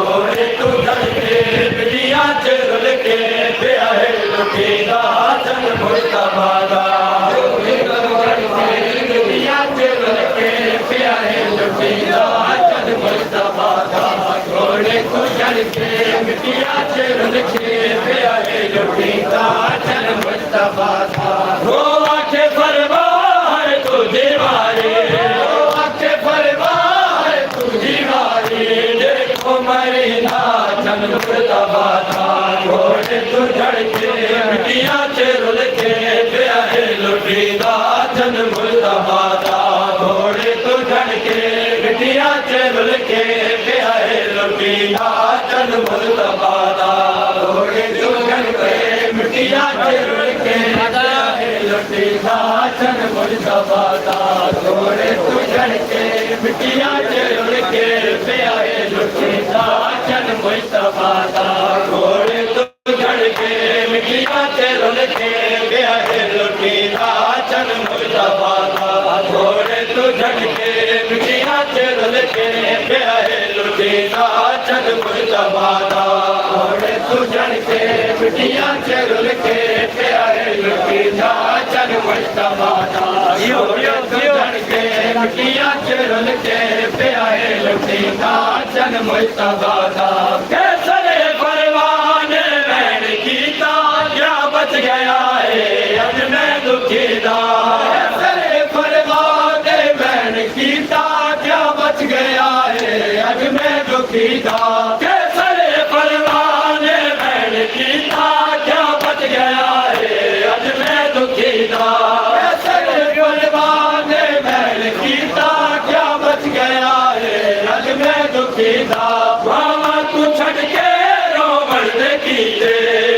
घोड़े तो झड़के मिट्टियां चल के प्यारे लुटींदा चल मुस्तफा दा घोड़े तो झड़के मिट्टियां चल के प्यारे लुटींदा चल मुस्तफा दा घोड़े तो झड़के मिट्टियां चल के प्यारे लुटींदा चल मुस्तफा दा हो आके परवाह तू दीवारे हो आके परवाह तू दीवारे देखो मरीना चल मुस्तफा दा घोड़े तो झड़के मिट्टियां चल के प्यारे लुटींदा चल मुस्तफा दा घोड़े तो झड़के मिट्टियां चल के प्यारे लुटींदा चल मुस्तफा दा घोड़े तो झड़के मिट्टियां चल के प्यारे लुटींदा चल मुस्तफा दा घोड़े तो झड़के मिट्टियां चल के प्यारे लुटींदा चल मुस्तफा दा घोड़े तो झड़के मिट्टियां चल के प्यारे लुटींदा चल मुस्तफा दा घोड़े तो झड़के मिट्टियां चल के प्यारे लुटींदा चल मुस्तफा दा घोड़े तो झड़के मिट्टियां चल के प्यारे लुटींदा चल मुस्तफा दा घोड़े तो झड़के मिट्टियां चल के प्यारे लुटींदा चल मुस्तफा दा कैसरे परवाने मैन कीता क्या बच गया है अज मैं दुखी दा कैसरे परवाने मैन कीता क्या बच गया है अज मैं दुखी दा कैसरे परवाने मैन कीता क्या बच गया है अज मैं दुखी दा कैसरे परवाने मैन कीता क्या बच गया है अज मैं दुखी दा बाबा तू छड़ के रोमन दे कीते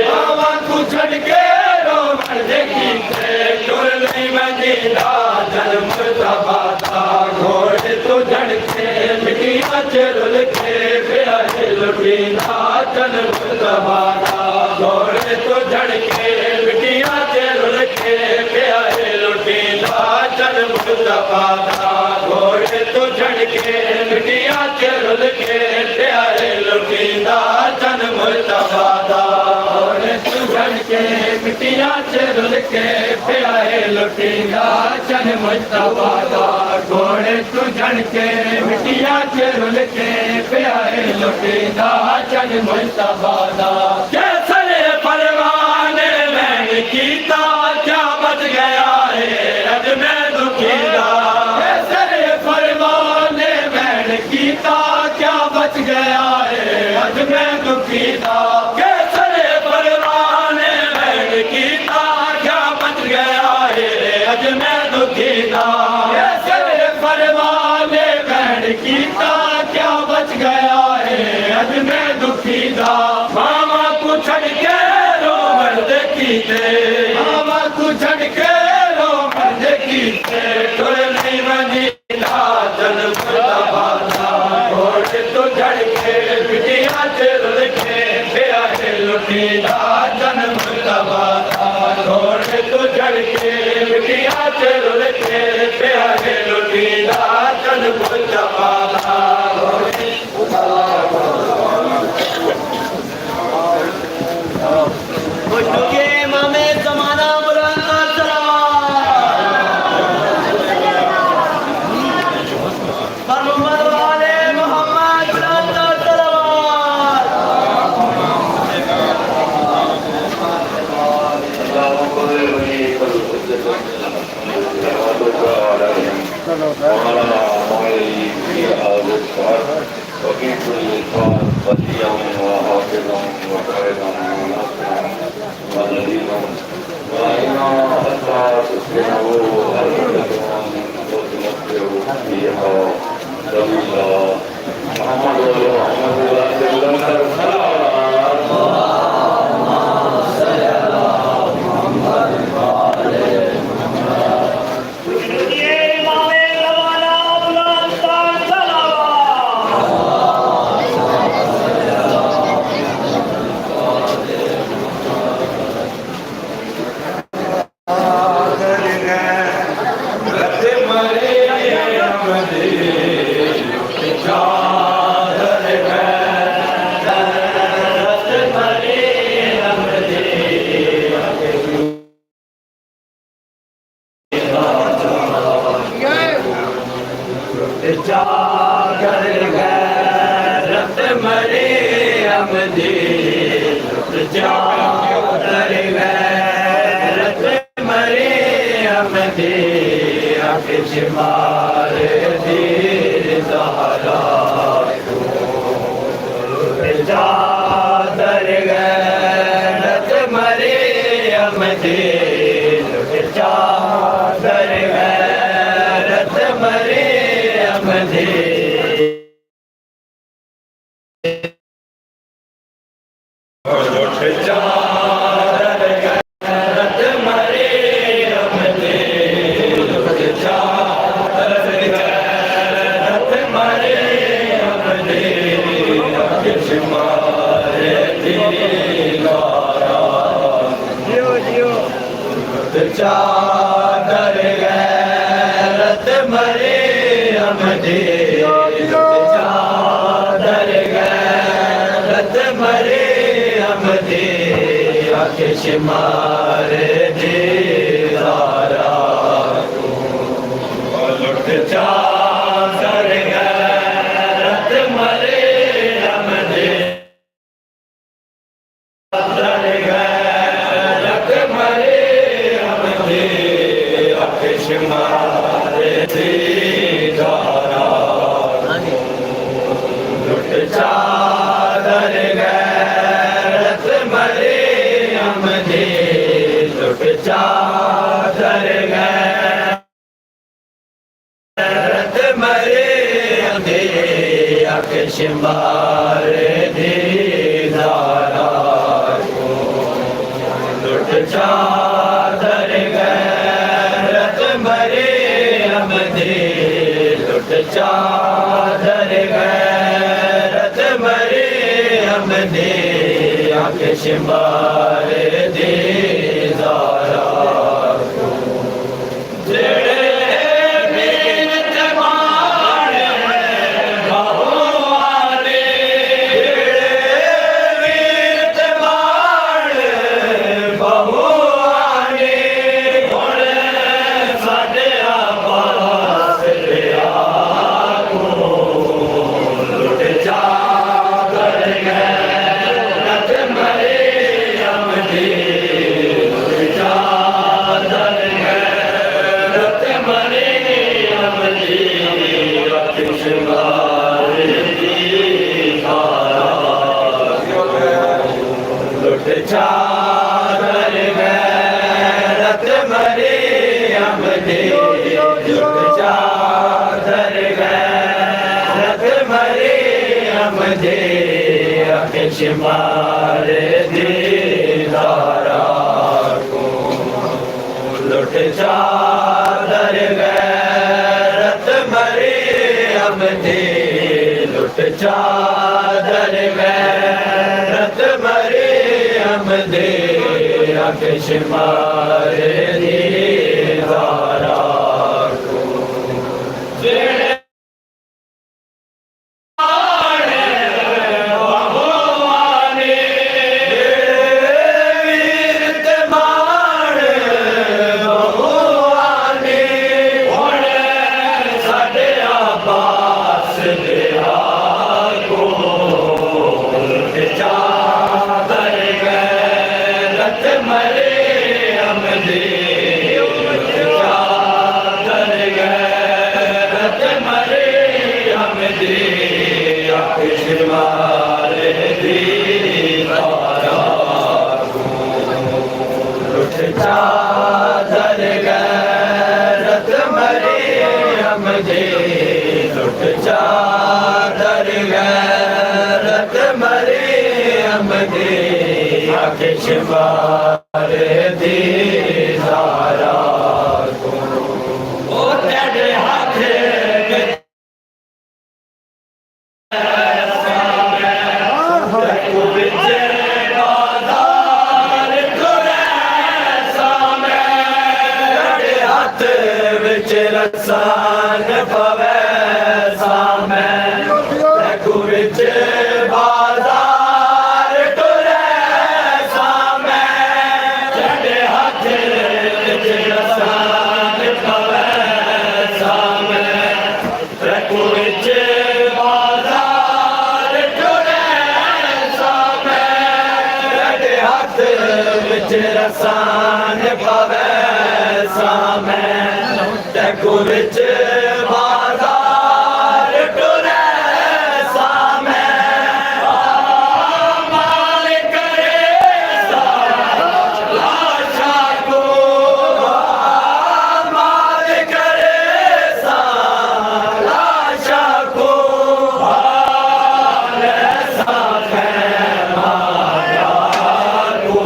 बाबा तू छड़ के रोमन दे कीते टुर नहीं मैं दीदा चल मुस्तफा दा घोड़े तो झड़के मिट्टियां चल के प्यारे लुटींदा चल मुस्तफा दा घोड़े तो झड़के मिट्टियां चल के प्यारे लुटींदा चल मुस्तफा दा घोड़े तो झड़के मिट्टियां चल के प्यारे लुटींदा चल मुस्तफा दा घोड़े तो झड़ के मिट्टियां च रुल के प्यारे लुटींदा चन मुस्तफा दा घोड़े तू झड़ के मिट्टियां च रुल के प्यारे लुटींदा चन मुस्तफा दा कैसरे परवाने मैंने कीता क्या बच गया है अज मैं दुखी दा कैसरे परवाने मैंने कीता क्या बच गया है अज मैं दुखी दा कैसरे परवाने मैंने कीता क्या बच गया है अज मैं दुखी दा कैसरे परवाने मैंने कीता क्या बच गया है अज मैं दुखी दा मामा को छड़ के रो मर्द कीते मामा को छड़ के रो मर्द कीते तुर नहीं बनी जन मुस्तफा घोड़े तो झड़ के मिट्टियां च रुल के प्यारे लुटींदा जन मुस्तफा घोड़े तो झड़ के मिट्टियां च रुल के प्यारे लुटींदा जन मुस्तफा के मामे जमाना बुलंद पर मोहम्मद वाले मोहम्मद बुलंद चादर गैरत मरे अमदे चादर गैरत मरे अमदे आकेश मारे दे दारा लुट चादर गैरत मरे अमदे चादर गैरत मरे मारे दीदारा लुट चादर गैरत मरे अमदे लुट चादर गैरत मरे अमदे आकेश मारे दीदारा लुट चादर लुट चादर गैरत मरे अमदे आकेश मारे दे दारा चादर गैरत मरियम दी लुट चादर गैरत मरियम दी अखिशमार दीदारा को लुट चादर गैरत मरियम दी लुट चादर गैरत मरियम दी अखिशमार दीदारा को चादर गैरत मरियम दी लुट चादर गैरत मरियम दी अखिशमार दीदारा को ओ तेरे हाथ रसान पवे सामे रघु विच बाजार टुरे सामे तेरे हाथ विच रसान पवे सामे रघु विच बाजार टुरे सामे तेरे हाथ विच रसान पवे सामे रघु विच बाजार टुरे सामे माल करे लाशा को माल करे लाशा को सामे माया को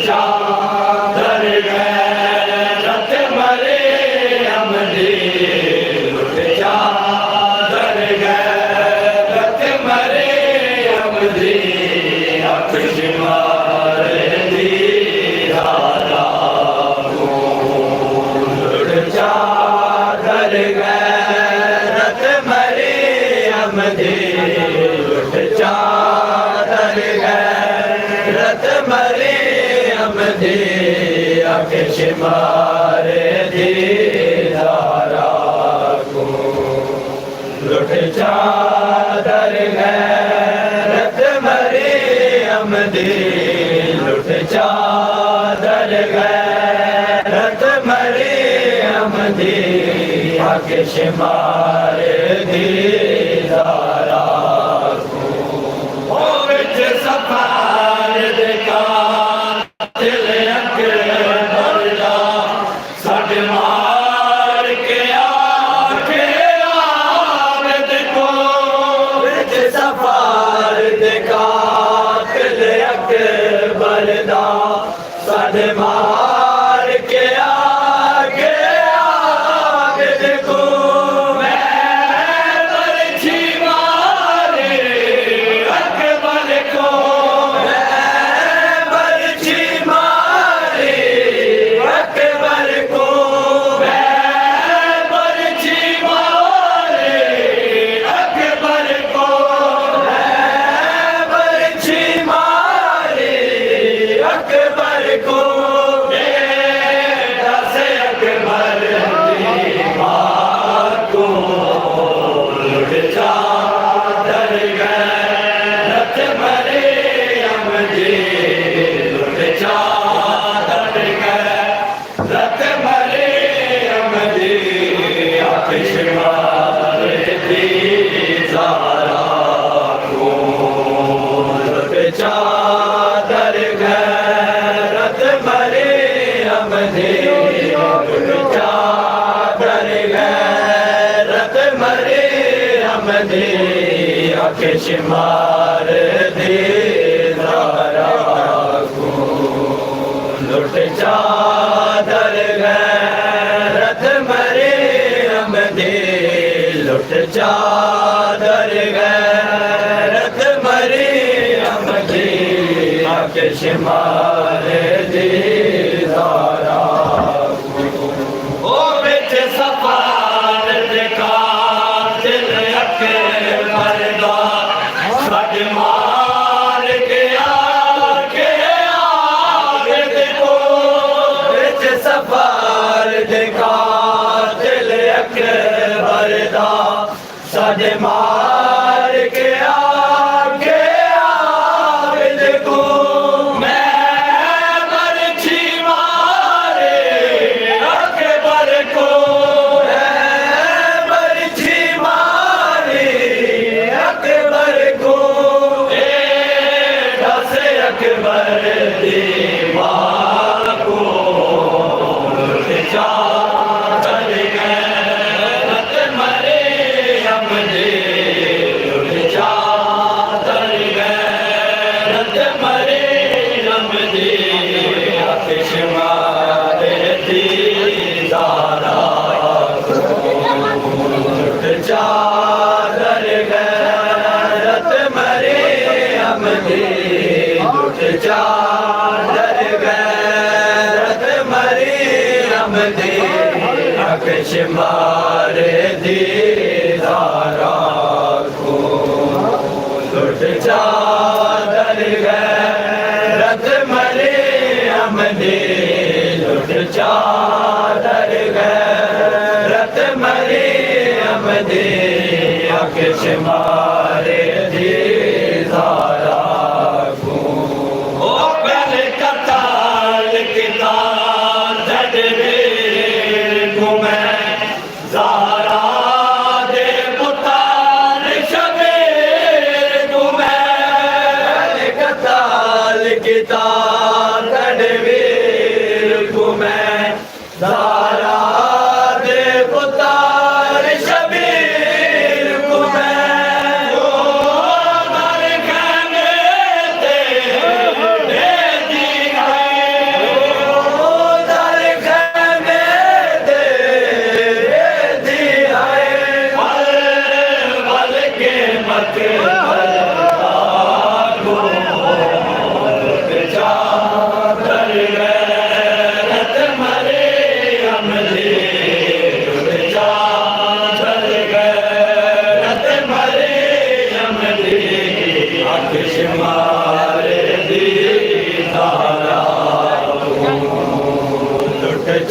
चादर गैरत मरियम दी लुट चादर गैरत मरियम दी अखिशमार दीदारा को लुट चादर गैरत मरियम दी लुट चादर गैरत मरियम दी अखिशमार दीदारा को लुट चादर गैरत मरियम दी लुट चादर गैरत मरियम दी अखिशमार दीदारा को ओ विच सफार दिखा दिल मार के आके आमद को विच सफार दिखा दिल अकबर दा सद मार के आके आमद को मैं बरछी मारे अकबर को मैं बरछी मारे अकबर को अकबर को आके शिमार दे दारा को लुट चादर गैरत मरे हम दे लुट चादर गैरत मरे हम दे आके शिमार दे दारा ओ बिच सफार दिखा दिल अके मरदा सज मार के आके आगे देखो बिच सफार दिखा दिल अके मरदा सज मार के आगे आगे देखो अकबर दीवार को चादर गैरत मरे हम दे चादर गैरत मरे हम दे आतिशमार दीदारा चादर गैरत मरे हम दे चादर गैरत मरे हम दे आतिशमार दीदारा को लुट चादर गैरत मरे हम दे लुट चादर गैरत मरे हम दे आतिशमार दीदारा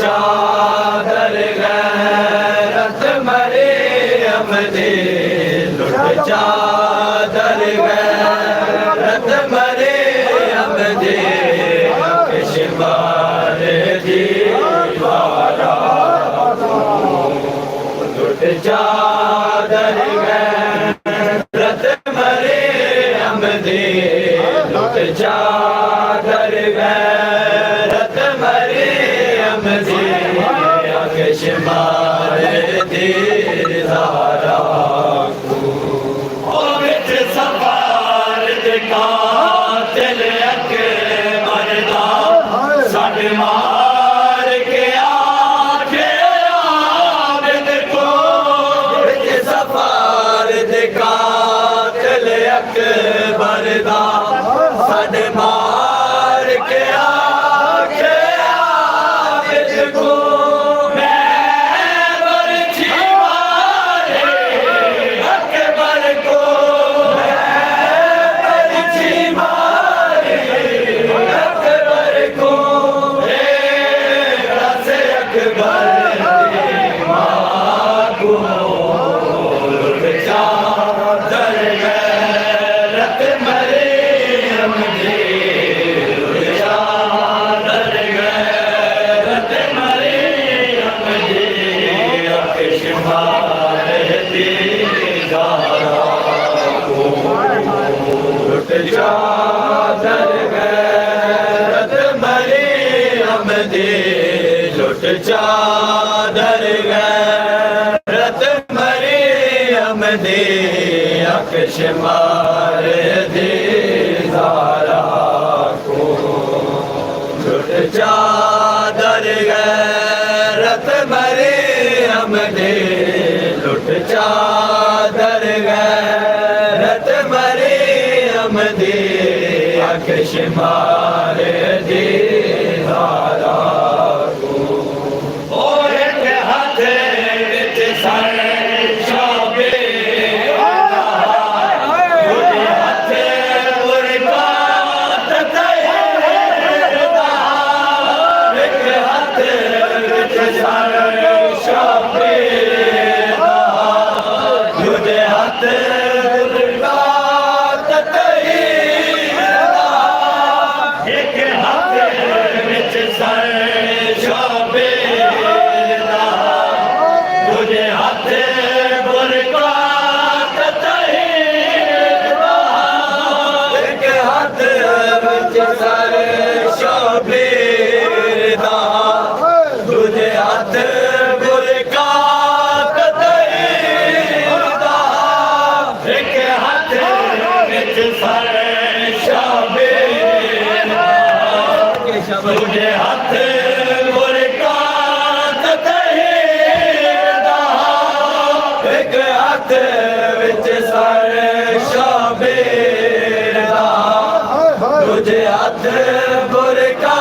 चादर गैरत मरे हम दे लुट चादर गैरत मरे हम दे आतिशमार दीवारा लुट चादर गैरत मरे हम दे लुट चादर गैरत मरे हम दे आतिशमार दीदारा को ओ बिच सफार दिखा दिल अके मरदा सज मार के आके आगे देखो बिच सफार दिखा दिल अके मरदा सज मार के आके आगे देखो चादर गैरत मरे हम दे लुट चादर गैरत मरे हम दे अकशमार दीदारा को लुट चादर गैरत मरियम दे लुट चादर गैरत मरियम दे अकशमार दीदारा को और एक हाथ विच सर शाबे तुझे हाथ मुर्गा एक हाथ विच सर शाबेर दा तुझे हाथ मुर्गा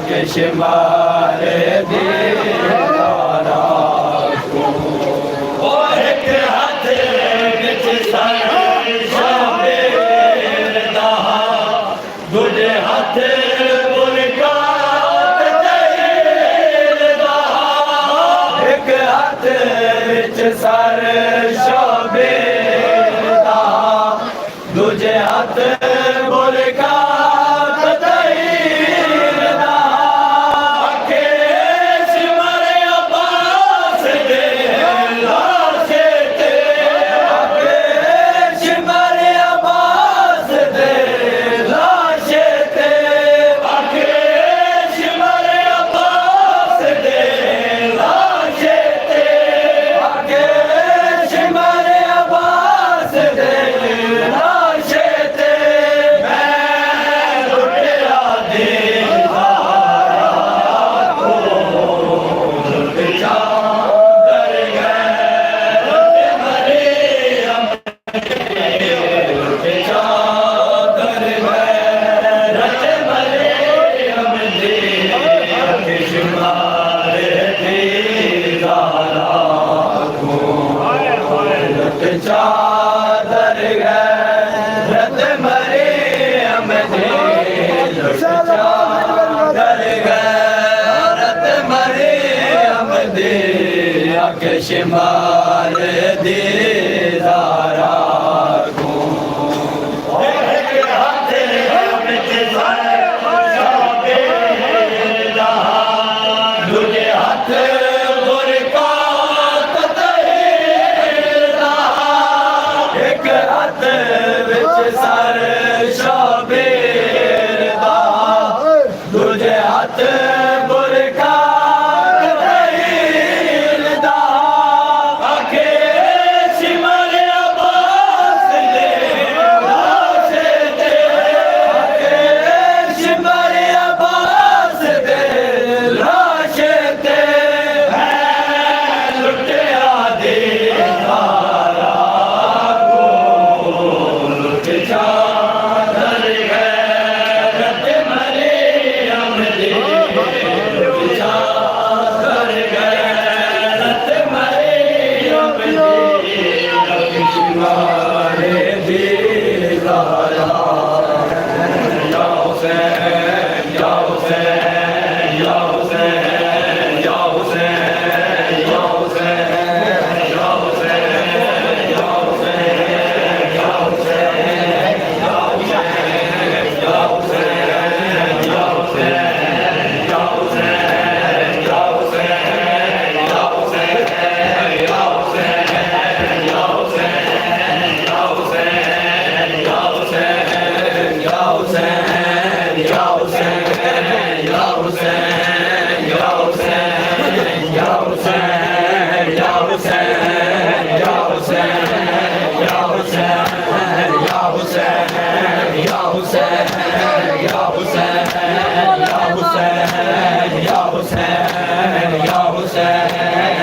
अकशमार दीदारा को और एक हाथ विच सर शाबेर दा दूजे हाथ मुर्गा दा एक हाथ विच सर शाबेर दा दूजे हाथ मुर्गा चादर गैरत मरियम दे चादर गैरत मरियम दे अकशमार दीदारा को एक हाथ विच सर शाबेर दा दूजे हाथ मुर्गा सर शाबेर दा दूजे हाथ मुर्गा दा आखे सिमर अब्बास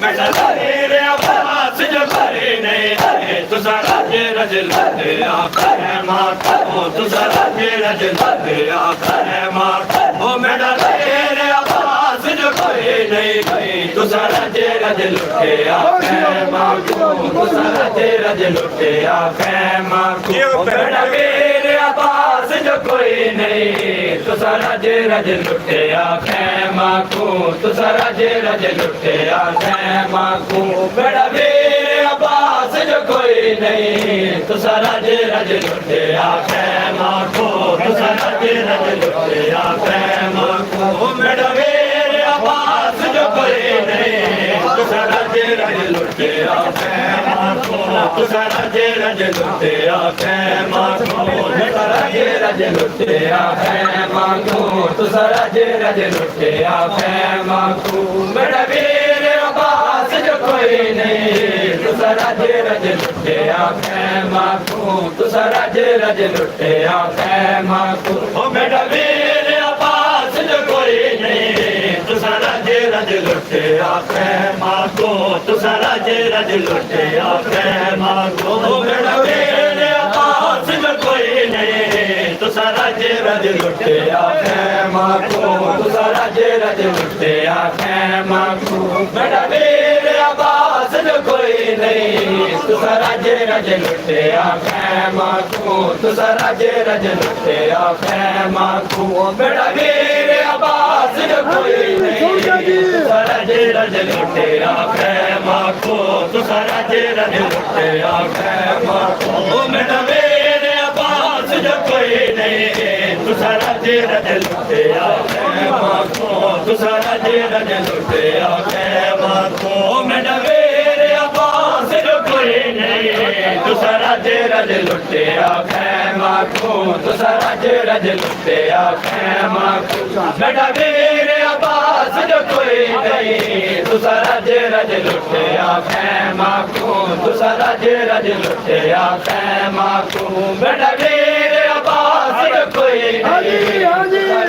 मेरा तेरे अब्बास जो करे नहीं आए तुसा राजे रज लुटे आखे माखो तुसा राजे रज लुटे आखे माखो ओ मेरा तेरे अब्बास जो करे नहीं आए तुसा राजे रज लुटे आखे माखो तुसा राजे रज लुटे आखे माखो ओ मेरा तेरे अब्बास जो कोई नहीं तुसा राजे रज लुटे आखे माखो तुसा राजे रज लुटे आखे माखो मेरा वीर अब्बास जो कोई नहीं तुसा राजे रज लुटे आखे माखो तुसा राजे रज लुटे आखे माखो मेरा वीर अब्बास जो कोई नहीं तुसा राजे रज लुटे आखे माखो तुसा राजे रज लुटे आखे माखो मेरा राजे रज लुटे आखे माखो तुसा राजे रज लुटे आखे माखो मेरा वीर अब्बास जो कोई नहीं तुसा राजे रज लुटे आखे माखो तुसा राजे रज लुटे आखे माखो ओ मेरा वीर अब्बास जो कोई नहीं तुसा राजे रज लुटे आखे माखो तुसा राजे रज लुटे आखे माखो ओ मेरा वीर अब्बास जो कोई नहीं तुसा राजे रज लुटे आखे माखो तुसा राजे रज लुटे आखे माखो मेरा वीर अब्बास जो कोई नहीं तुसा राजे रज लुटे आखे माखो तुसा राजे रज लुटे आखे माखो मेरा वीर अब्बास जो कोई नहीं तुसा राजे रज लुटे आखे माखो तुसा राजे रज लुटे आखे माखो मेरा वीर अब्बास जो कोई नहीं तुसा राजे रज लुटे आखे माखो तुसा राजे रज लुटे आखे माखो मेरा वीर अब्बास जो कोई नहीं तुसा राजे रज लुटे आखे माखो तुसा राजे रज लुटे आखे माखो मेरा वीर अब्बास जो कोई नहीं तुसा राजे रज लुटे आखे माखो तुसा राजे रज लुटे आखे माखो मेरा वीर अब्बास जो कोई नहीं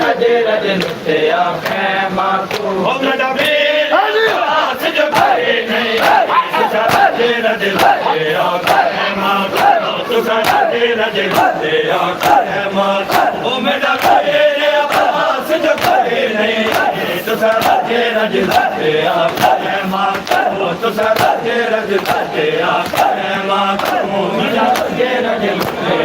राजे रज लुटे आखे माखो मेरा वीर अब्बास जो कोई नहीं तुसा राजे रज लुटे आखे माखो तुसा राजे रज लुटे आखे माखो मेरा वीर अब्बास जो कोई नहीं तुसा राजे रज लुटे आखे माखो तुसा राजे रज लुटे आखे माखो मेरा वीर रज लुटे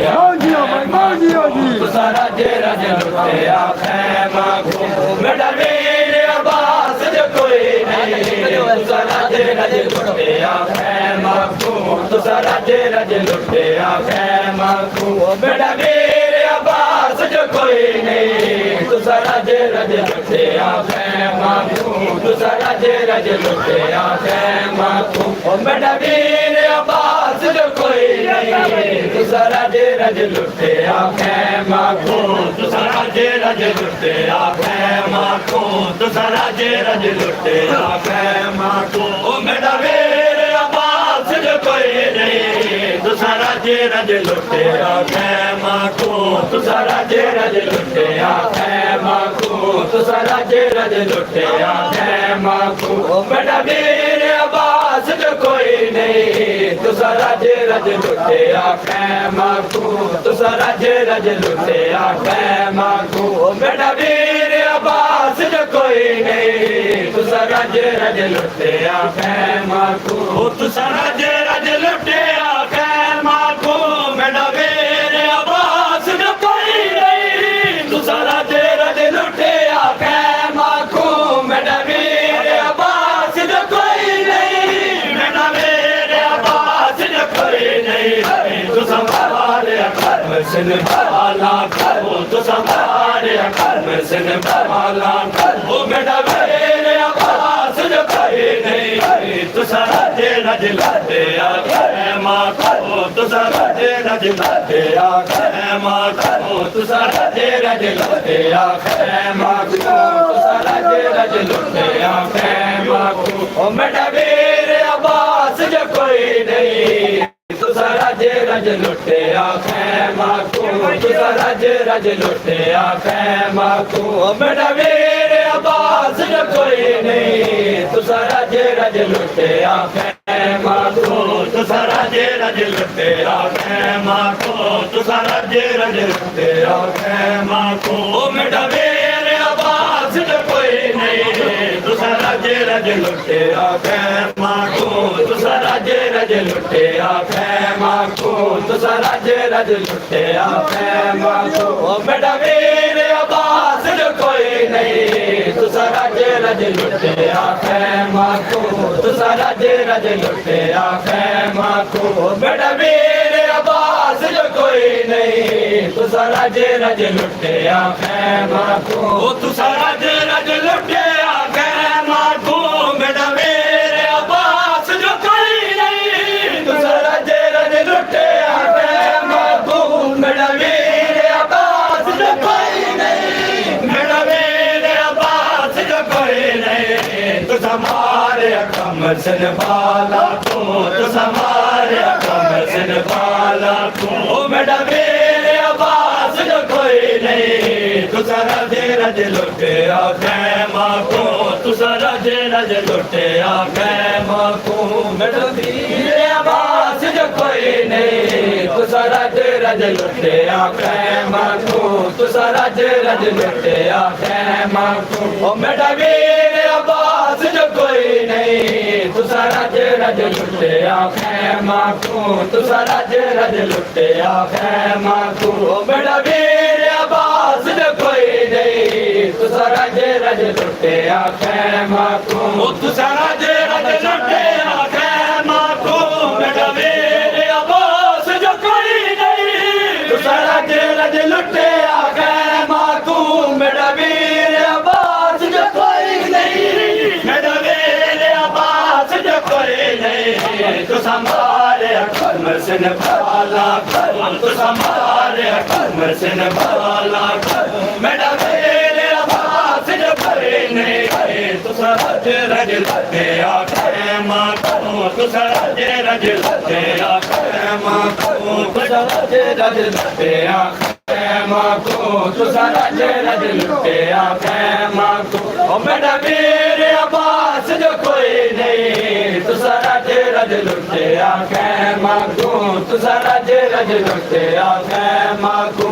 तुसा राजे रज लुटे आखे माखो मेरा वीर अब्बास जो कोई नहीं तुसा राजे रज लुटे आखे माखो तुसा राजे रज लुटे आखे माखो मेरा वीर अब्बास जो कोई नहीं तुसा राजे रज लुटे आखे माखो तुसा राजे रज लुटे आखे माखो मेरा वीर अब्बास जो कोई नहीं तुसा राजे रज लुटे आखे माखो तुसा राजे रज लुटे आखे माखो तुसा राजे रज लुटे आखे माखो मेरा वीर अब्बास जो कोई नहीं तुसा राजे रज लुटे आखे माखो तुसा राजे रज लुटे आखे माखो तुसा राजे रज लुटे आखे माखो मेरा वीर अब्बास जो कोई नहीं तुसा राजे रज लुटे आखे माखो तुसा राजे रज लुटे आखे माखो मेरा वीर अब्बास जो कोई नहीं तुसा राजे रज लुटे आखे माखो तुसा राजे रज लुटे आखे माखो मेरा वीर अब्बास जो कोई नहीं तुसा राजे रज लुटे आखे माखो मेरा वीर अब्बास जो कोई नहीं मेरा वीर अब्बास जो कोई नहीं तू संभाले कर्म सिन भाला करो तू संभाले कर्म सिन भाला करो मेरा वीर अब्बास जो कोई नहीं तू सराजे रज लाते आखे माखो तू सराजे रज लाते आखे माखो तू सराजे रज लाते आखे माखो तू सराजे रज लाते आखे माखो ओ मेरा वीर अब्बास जो कोई नहीं तुसा राजे रज लुटे आखे माखो तुसा राजे रज लुटे आखे माखो मेरा वीर अब्बास जो कोई नहीं तुसा रज रज लुटे खैमा को तुसा रज रज लुटे खैमा को तुसा रज रज लुटे खैमा को मेरा मेरे अब्बास जो कोई नहीं तुसा रज रज लुटे खैमा को तुसा रज रज लुटे खैमा को तुसा रज रज लुटे खैमा को मेरा मेरे अब्बास जो कोई नहीं तुसा रज रज लुटे खैमा को तुसा रज रज लुटे खैमा को मेरा मेरे अब्बास जो कोई नहीं तुसा रज रज लुटे खैमा को तुसा रज रज लुटे खैमा को मेरा मेरे अब्बास जो कोई नहीं तुसा रज रज लुटे खैमा को मेरा मेरे अब्बास जो कोई नहीं मेरा मेरे अब्बास जो कोई नहीं तुसा मारे कमर से बाला को तुसा मारे कमर से बाला को मेरा मेरे अब्बास जो कोई नहीं तुसा रज रज लुटे खैमा को तुसा रज रज लुटे खैमा को मेरा मेरे अब्बास जो कोई नहीं तुसा रज रज लुटे खैमा को तुसा रज रज लुटे खैमा को मेरा मेरे अब्बास जो कोई नहीं तुसा रज रज लुटे खैमा को तुसा रज रज लुटे खैमा को मेरा मेरे अब्बास जो कोई नहीं तुसा रज रज लुटे खैमा को तुसा रज रज लुटे खैमा को मेरा मेरे अब्बास जो कोई नहीं तुसा रज रज लुटे खैमा को मेरा मेरे अब्बास जो कोई नहीं मेरा मेरे अब्बास जो कोई नहीं तुसा मारे कमर से बाला तुसा मारे कमर से बाला मेरा मेरे अब्बास जो कोई नहीं तुसा रज रज लुटे खैमा को तुसा रज रज लुटे खैमा को तुसा रज रज लुटे खैमा को तुसा रज रज लुटे खैमा को मेरा मेरे अब्बास जो कोई नहीं तुसा रज रज लुटे खैमा को तुसा रज रज लुटे खैमा को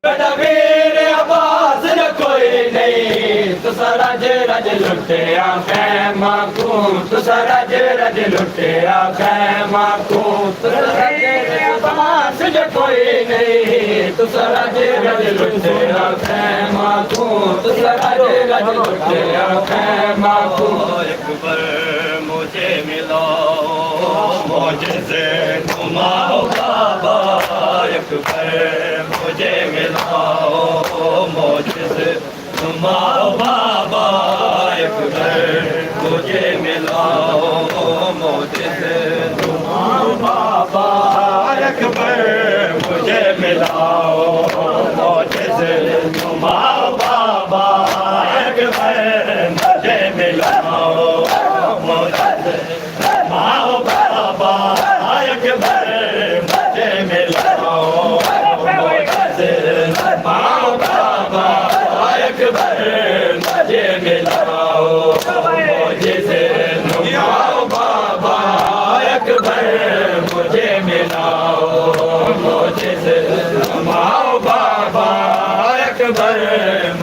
मेरा मेरे अब्बास जो कोई नहीं तुसा रज रज लुटे खैमा को तुसा रज रज लुटे खैमा को तुसा रज अब्बास जो कोई नहीं तुसा रज रज लुटे खैमा को तुसा रज रज लुटे खैमा को अकबर मुझे मिला मुझसे घुमाओ बाबा अकबर मुझे मिला मुझसे घुमाओ बाबा अकबर मुझे मिलाओ मुझसे घुमाओ बाबा अकबर मुझे मिलाओ मुझसे घुमाओ बाबा अकबर मुझे मिलाओ मुझसे घुमाओ बाबा अकबर मुझे मिलाओ मुझसे घुमाओ बाबा अकबर मुझे मिलाओ मुझसे घुमाओ बाबा अकबर मुझे मिलाओ मुझसे घुमाओ बाबा अकबर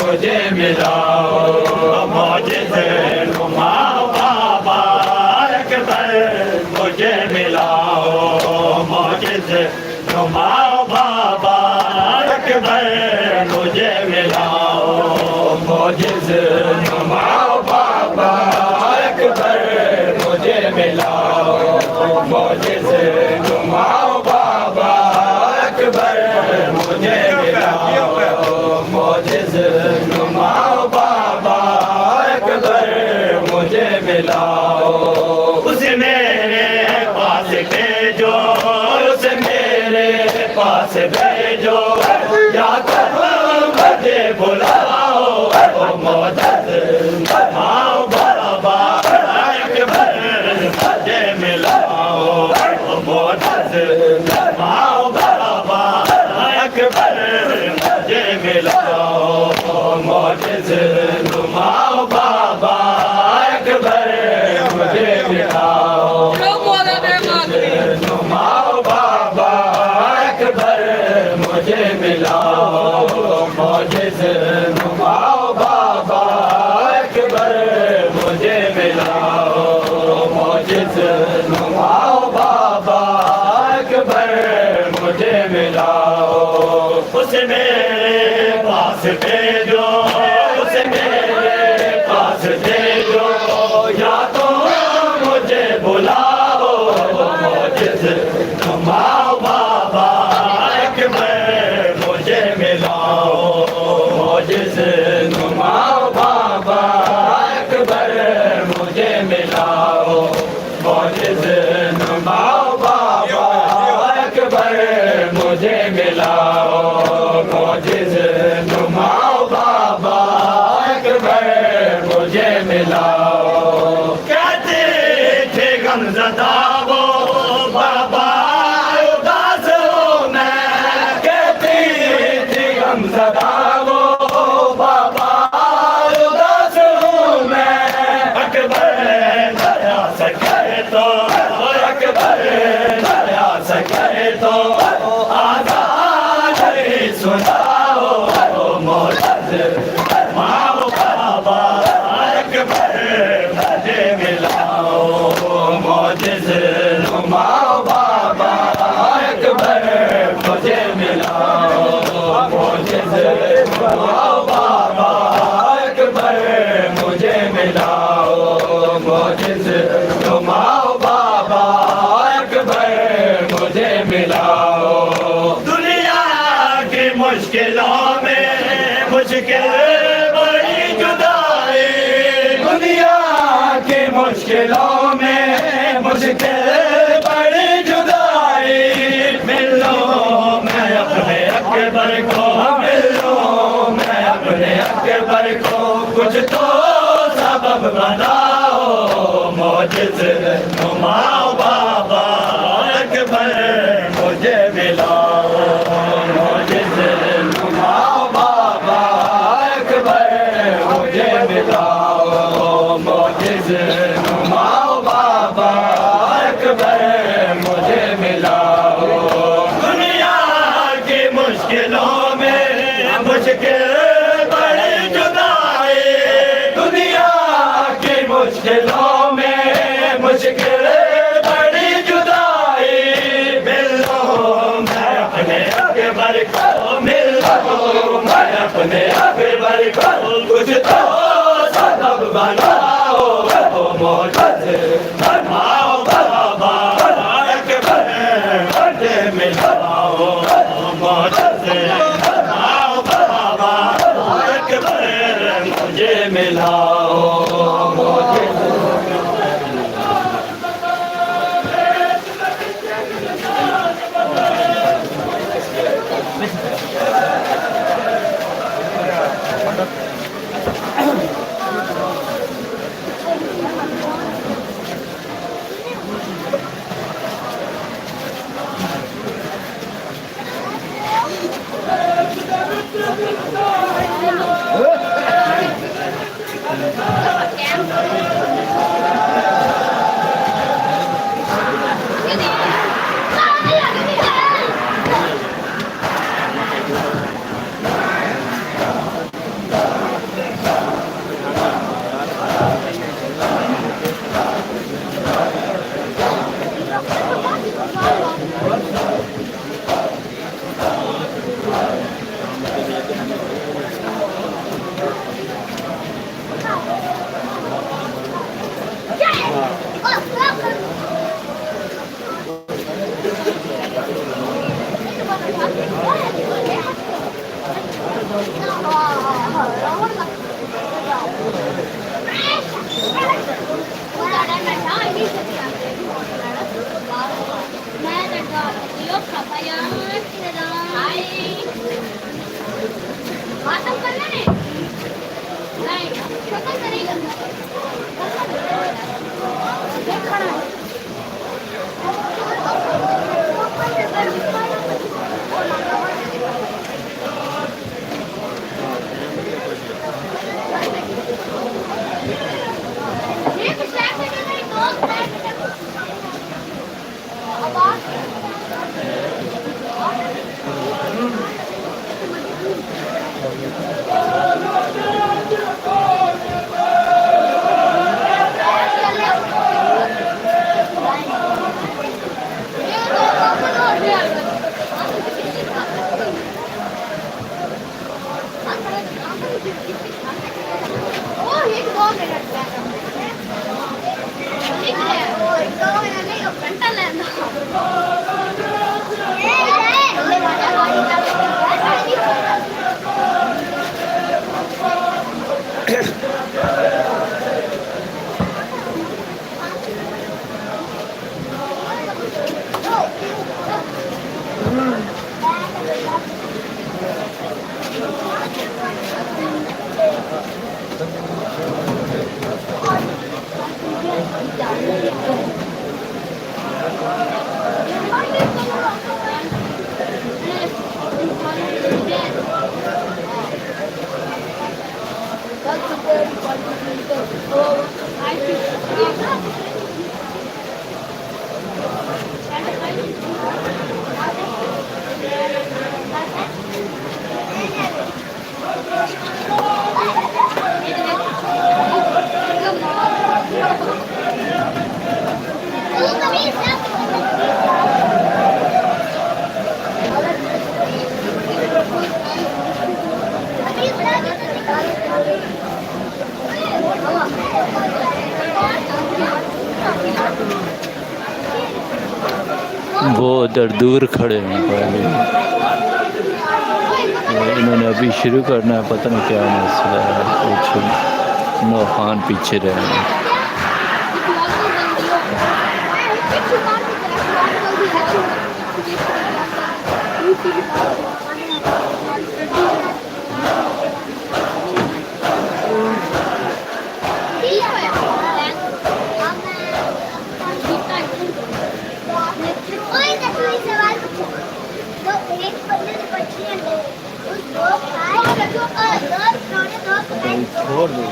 मुझे मिलाओ मुझसे घुमाओ बाबा अकबर मुझे मिलाओ मुझसे घुमाओ बाबा अकबर मुझे मिलाओ मुझसे घुमाओ बाबा अकबर मुझे मिलाओ मुझसे घुमाओ बाबा अकबर मुझे मिलाओ मुझसे घुमाओ बाबा अकबर मुझे मिलाओ उसे मेरे पास भेजो उसे मेरे पास भेजो या मुझे बुलाओ मदद घुमाओ बाबा अकबर मुझे मिलाओ मदद घुमाओ बाबा अकबर मुझे मिलाओ मुझसे घुमाओ अकबर मुझे मिलाओ, उसे मेरे पास भेजो, उसे मेरे पास भेजो, या तो मुझे बुलाओ, मोजिज़ नुमाओ बाबा अकबर मुझे मिलाओ, मोजिज़ नुमाओ बाबा अकबर मुझे मिलाओ, मोजिज़ नुमाओ बाबा अकबर मुझे मिलाओ, मोजिज़ नुमाओ बाबा अकबर मुझे मिलाओ। कहते थे गमज़दा वो बाबा उदास हूँ मैं, कहते थे गमज़दा वो बाबा उदास हूँ मैं, अकबर दया से कहे तो, अकबर दया से कहे तो आज़ाद ही सुनाओ, मोजिज़ नुमाओ बाबा अकबर मुझे मिलाओ, मोजिज़ नुमाओ बाबा अकबर मुझे मिलाओ, मोजिज़ नुमाओ बाबा अकबर मुझे मिलाओ, मोजिज़ नुमाओ बाबा अकबर मुझे मिलाओ। दुनिया की मुश्किलों में मुश्किल बड़ी जुदाई, दुनिया की मुश्किलों में मुश्किल बड़ी जुदाई, मिल लो मैं अपने अकबर को, मिल लो मैं अपने अकबर को, कुछ तो सबब बनाओ, मोजिज़ नुमाओ बाबा अकबर मुझे मिलाओ, मोजिज़ नुमाओ बाबा अकबर मुझे मिलाओ, मोजिज़ नुमाओ बाबा अकबर मुझे मिलाओ। दुनिया की मुश्किलों में मुश्किल बड़ी जुदाई, दुनिया की मुश्किलों में मुश्किल बड़ी जुदाई, मिल लो मैं अपने अकबर को, मिल लो मैं अपने अकबर को, कुछ तो सबब बनाओ, मोजिज़ नुमाओ बाबा अकबर मुझे मिलाओ, मोजिज़ नुमाओ बाबा अकबर मुझे मिलाओ, मोजिज़ Dois वो उधर दूर खड़े हैं पहले, इन्होंने अभी शुरू करना है, पता नहीं क्या मसला है, कुछ नौखान पीछे रहे हैं। छोड़ दो।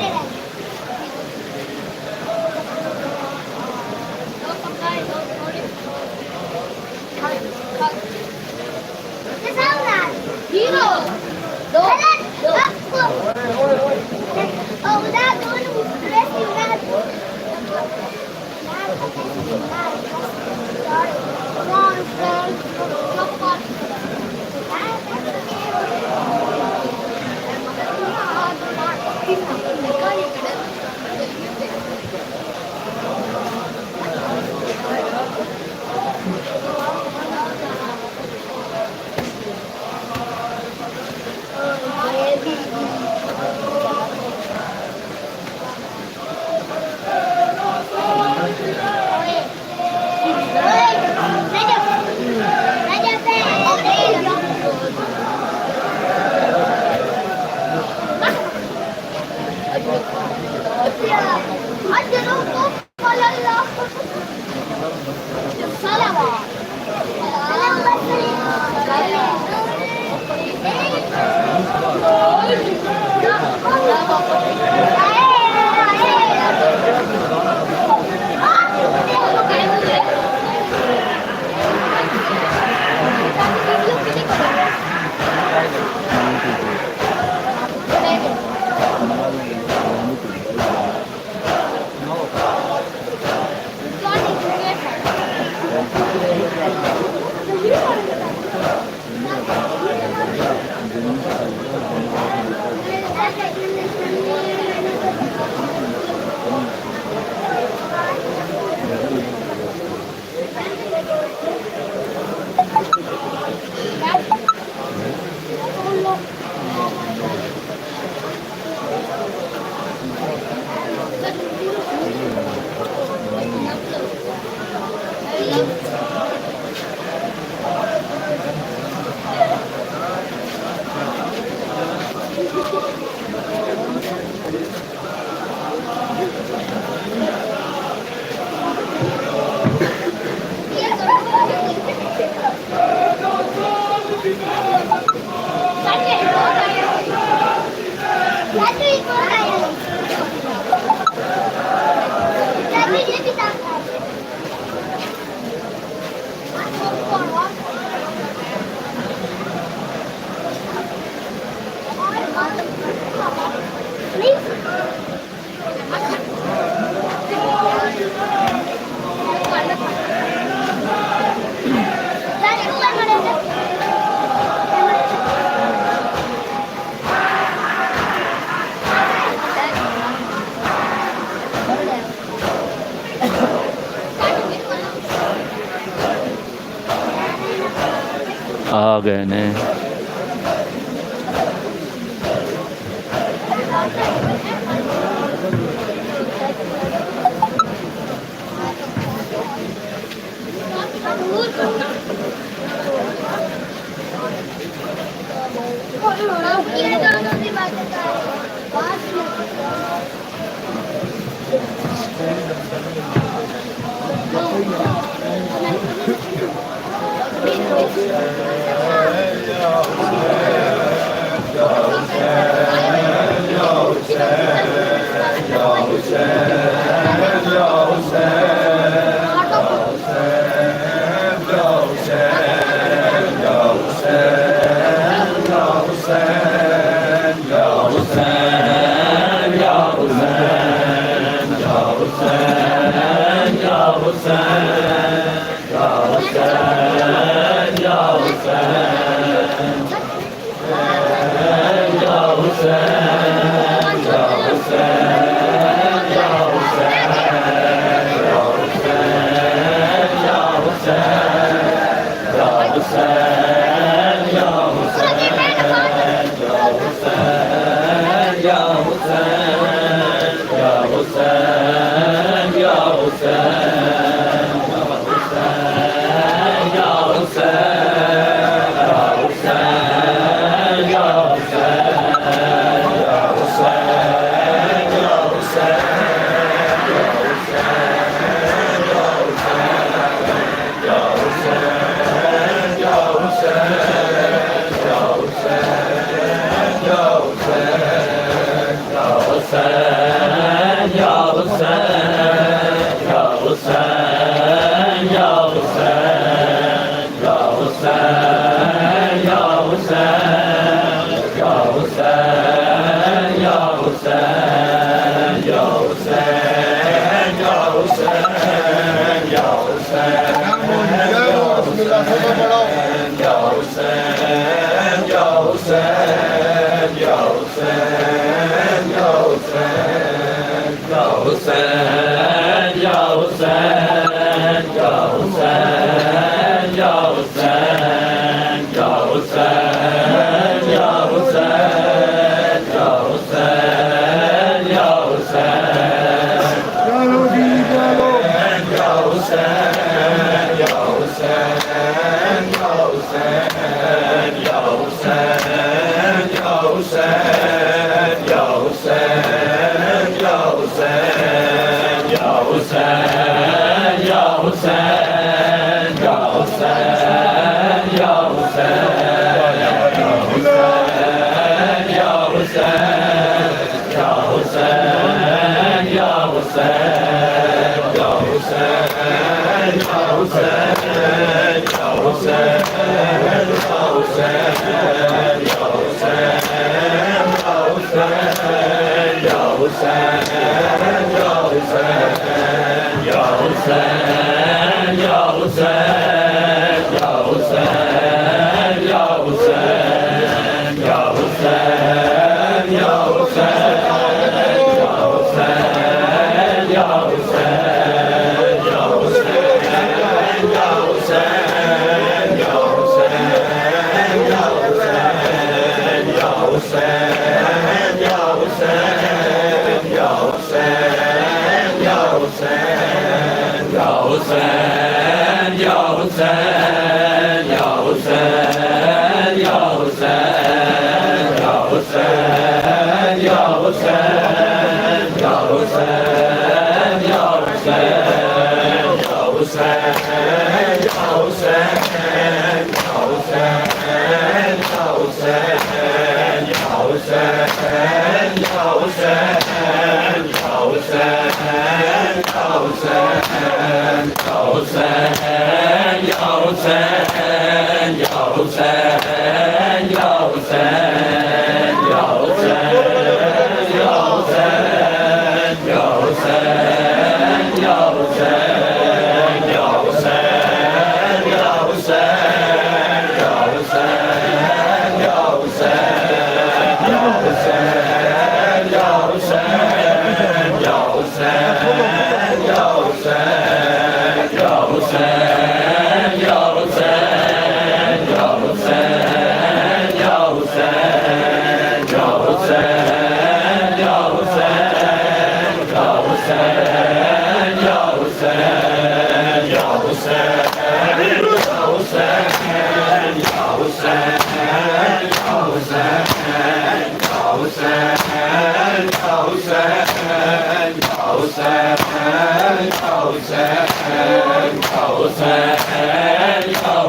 आ गए ने।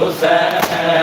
Hussein,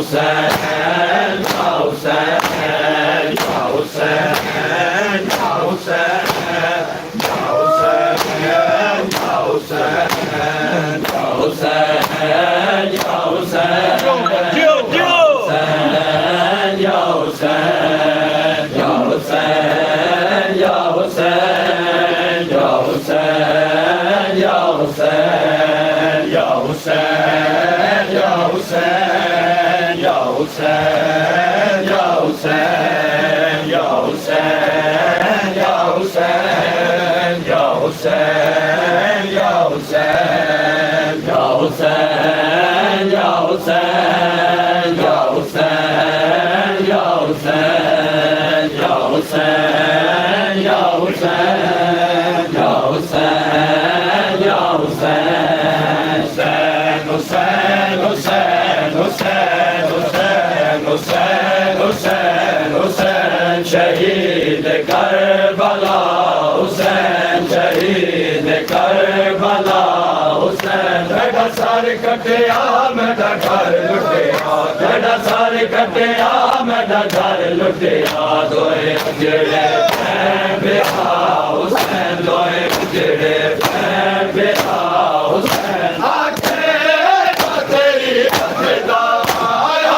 शहीद करबला हुसैन शहीद करबला हुसैन तेरा सर कटिया मेरा घर लुटिया तेरा सर कटिया मेरा घर लुटिया दोए उजड़े बेहा हुसैन दोए उजड़े बेहा हुसैन आखे तेरी हसदा आखे तेरी हसदा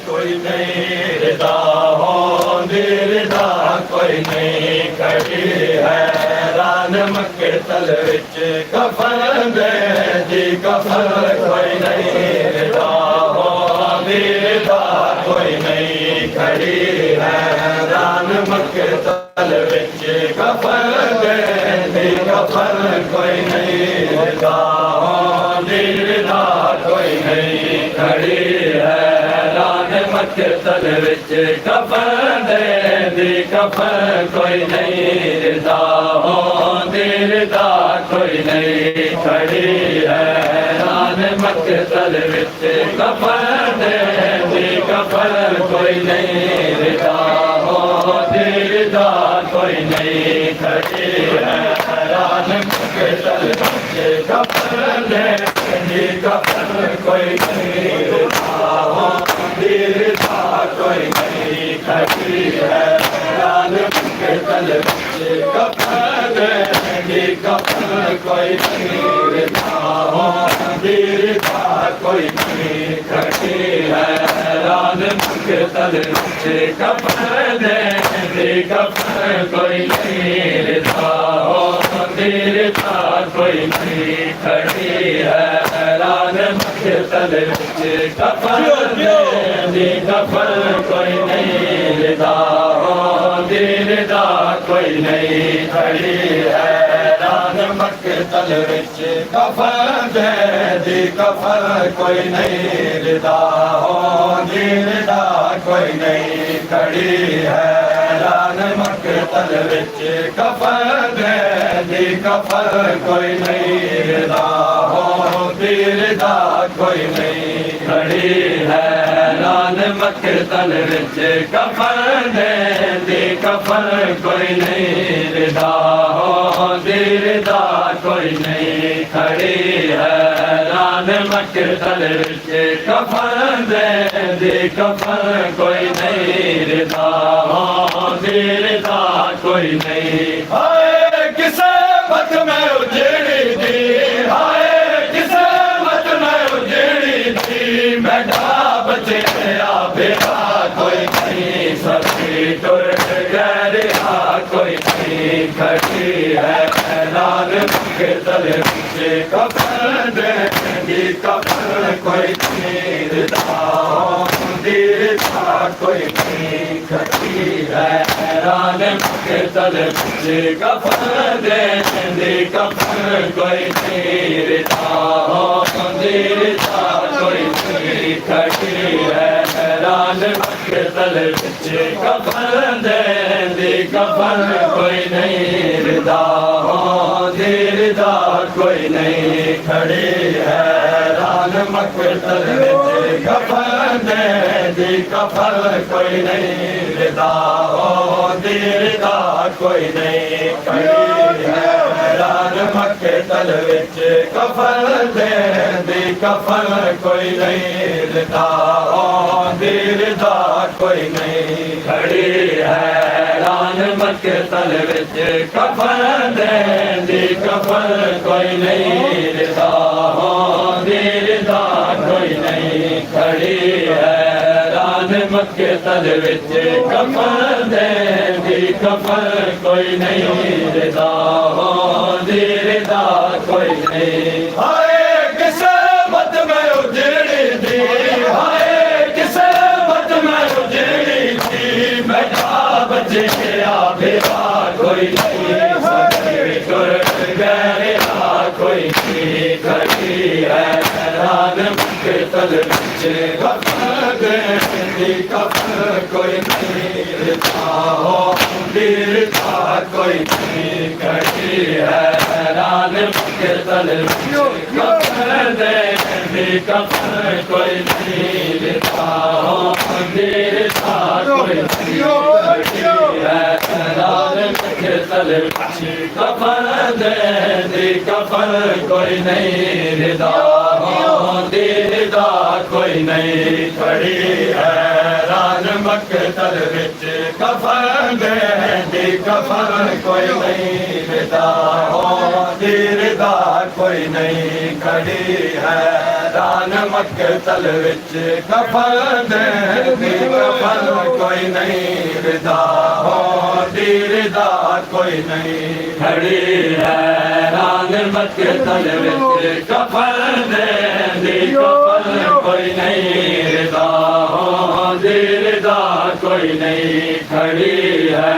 कोई नहीं रिदा हो रिदा कोई नहीं खड़ी है रान मक्के तल विच कफन दे दी कफन कोई नहीं रिदा हो रिदा कोई नहीं खड़ी है रान मक्के तल विच कफन दे दी कफन कोई नहीं रिदा हो रिदा कोई नहीं खड़ी है मक्के तल विच कफन दे दी कफन कोई नहीं रिदा हो रिदा कोई नहीं खड़ी है रान मक्के तल विच कफन दे दी कफन कोई नहीं रिदा हो रिदा कोई नहीं खड़ी है रान मक्के तल विच कफन दे दी कफन कोई नहीं रिदा हो रिदा कोई नहीं खड़ी है रान मक्के तल विच कफन दे दी कफन कोई नहीं रिदा हो रिदा कोई नहीं खड़ी है रान मक्के तल विच कफन दे दी कफन कोई नहीं रिदा हो रिदा कोई नहीं खड़ी है रान मक्के तल विच कफन दे दी कफन कोई नहीं रिदा हो रिदा कोई नहीं खड़ी है रान मक्के तल विच कफन दे दी कफन कोई नहीं रिदा हो रिदा कोई नहीं खड़ी है रान मक्के तल विच कफन दे दी कफन कोई नहीं रिदा हो कोई नहीं खड़ी है रान मकतल विच कफन देंदी कफन कोई नहीं रिदा होंदी रिदा कोई नहीं खड़ी है रान मकतल विच कफन देंदी कफन कोई नहीं रिदा होंदी रिदा कोई नहीं हाय किसे मत में उजड़ी दी हाय किसे मत में उजड़ी दी बैठा बचे बेटा कोई नहीं सभी टुर गए कोई नहीं खड़ी है रान मकतल विच कफन देंदी कफन कोई नहीं रिदा होंदी रिदा कोई नहीं खड़ी है रान मकतल विच कफन देंदी कफन कोई नहीं रिदा होंदी रिदा कोई नहीं खड़ी है रान मकतल विच कफन देंदी कफन कोई नहीं रिदा होंदी रिदा कोई नहीं खड़ी है रान मकतल विच कफन देंदी कफन कोई नहीं रिदा होंदी रिदा कोई नहीं खड़ी है रान मकतल विच कफन देंदी कफन कोई नहीं रिदा होंदी रिदा कोई नहीं खड़ी है रान मकतल विच कफन देंदी कफन कोई नहीं रिदा होंदी रिदा कोई नहीं खड़ी है रान मकतल विच कफन देंदी कफन कोई नहीं रिदा होंदी रिदा कोई नहीं हाय किसे मत में उजड़ी दी हाय किसे मत में उजड़ी दी बैठा बचे बेटा कोई नहीं सभी टुर गए कोई नहीं खड़ी है रान मकतल विच कफन देंदी कफन कोई नहीं रिदा होंदी रिदा कोई नहीं खड़ी है रान मकतल विच कफन देंदी कफन कोई नहीं रिदा होंदी रिदा कोई नहीं खड़ी है रान मकतल विच कफन देंदी कफन कोई नहीं रिदा होंदी रिदा कोई नहीं खड़ी है रान मकतल विच कफन देंदी कफन कोई नहीं रिदा होंदी रिदा कोई नहीं खड़ी है रान मकतल विच कफन देंदी कफन कोई नहीं रिदा होंदी रिदा कोई नहीं खड़ी है रान मकतल विच कफन देंदी कफन कोई नहीं रिदा होंदी रिदा कोई नहीं खड़ी है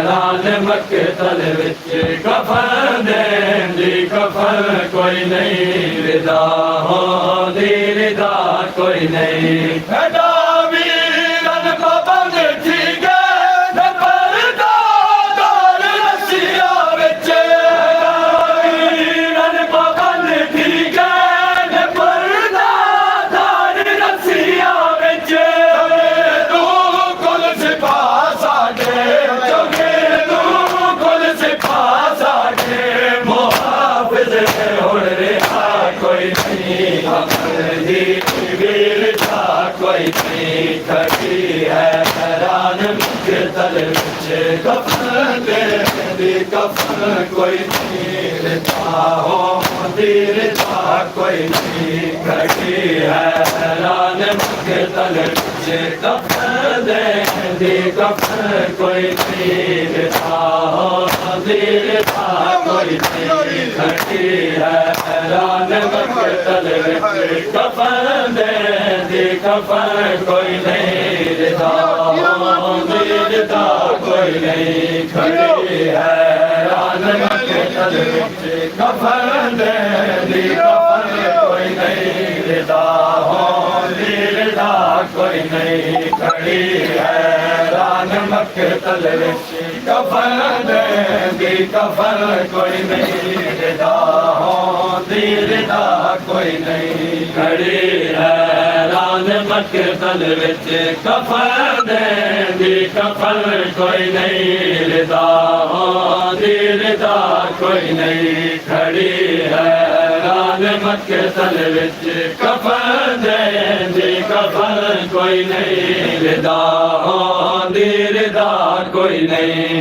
रान मकतल विच कफन देंदी कफन कोई नहीं रिदा होंदी रिदा कोई नहीं बेटा वीरन पाबंद थी गए पर्दा दार रसिया विच वीरन पाबंद थी गए पर्दा दार रसिया विच तू कुल सिपा साडे चौके तू कुल सिपा साडे मुहाफिज होड़ रहा कोई नहीं हमदी वीरता कोई नहीं खड़ी है रान मकतल विच कफन देंदी कफन कोई नहीं रिदा होंदी रिदा कोई नहीं खड़ी है रान मकतल विच कफन देंदी कफन कोई नहीं रिदा होंदी रिदा कोई नहीं खड़ी है रान मकतल विच कफन देंदी कफन कोई नहीं रिदा होंदी रिदा कोई नहीं खड़ी है रान मकतल विच कफन देंदी कफन कोई नहीं रिदा होंदी रिदा कोई नहीं खड़ी है रान मकतल विच कफन देंदी कफन कोई नहीं रिदा होंदी दीरदा कोई नहीं खड़ी है रान मकतल विच कफन दी कफन कोई नहीं रिदा दीरदा कोई नहीं खड़ी है रान मकतल विच कफन दी कफन कोई नहीं रिदा दीरदा कोई नहीं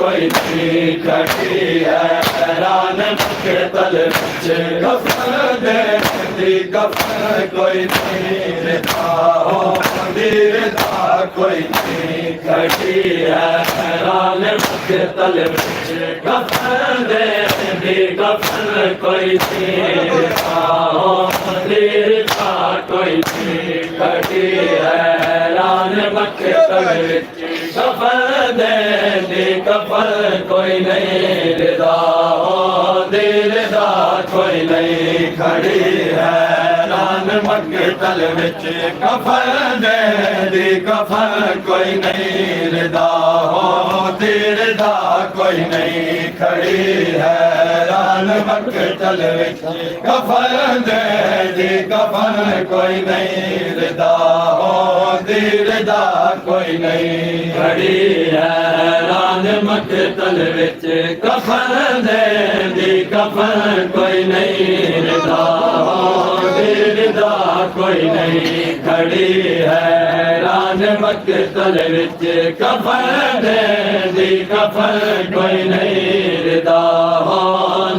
कोई नहीं खड़ी है रान मकतल विच कफन दी कफन कोई नहीं रिदा दीरदा कोई नहीं खड़ी है रान मकतल विच कफन दी कफन कोई नहीं रिदा दीरदा कोई नहीं खड़ी है रान मकतल विच कफन दी कफन कोई नहीं रिदा दीरदा कोई नहीं खड़ी है रान मकतल विच कफन दी कफन कोई नहीं रिदा दीरदा कोई नहीं खड़ी है रान मकतल विच कफन दी कफन कोई नहीं रिदा दीरदा कोई नहीं खड़ी है रान मकतल विच कफन दी कफन कोई नहीं रिदा दीरदा कोई नहीं खड़ी है रान मकतल विच कफन दी कफन कोई नहीं रिदा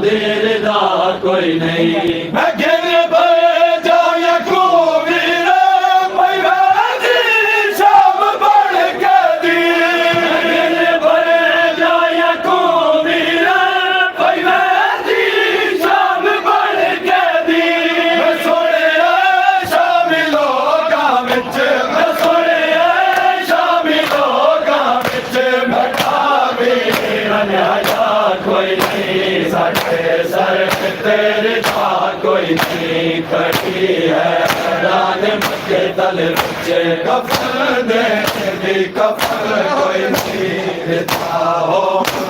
दीरदा कोई नहीं कोई नहीं साढ़े सर तेरे कोई नहीं खड़ी है रान मकतल विच कफन दी कफन कोई नहीं रिदा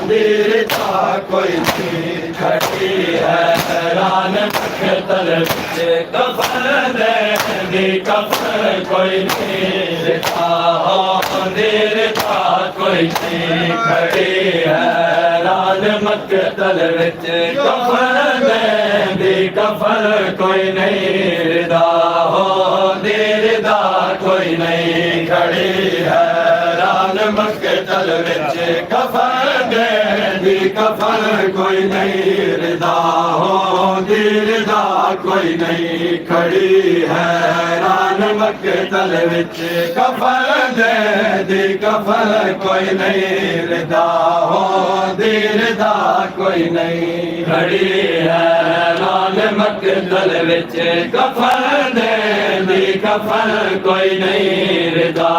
दीरदा कोई नहीं खड़ी है रान मकतल विच कफन दी कफन कोई नहीं रिदा दीरदा कोई नहीं खड़ी है रान मकतल विच कफन दी कफन कोई नहीं रिदा दीरदा कोई नहीं खड़ी है रान मकतल विच कफन दी कफन कोई नहीं रिदा दीरदा कोई नहीं खड़ी है रान मकतल विच कफन दी कफन कोई नहीं रिदा दीरदा कोई नहीं खड़ी है रान मकतल विच कफन दी कफन कोई नहीं रिदा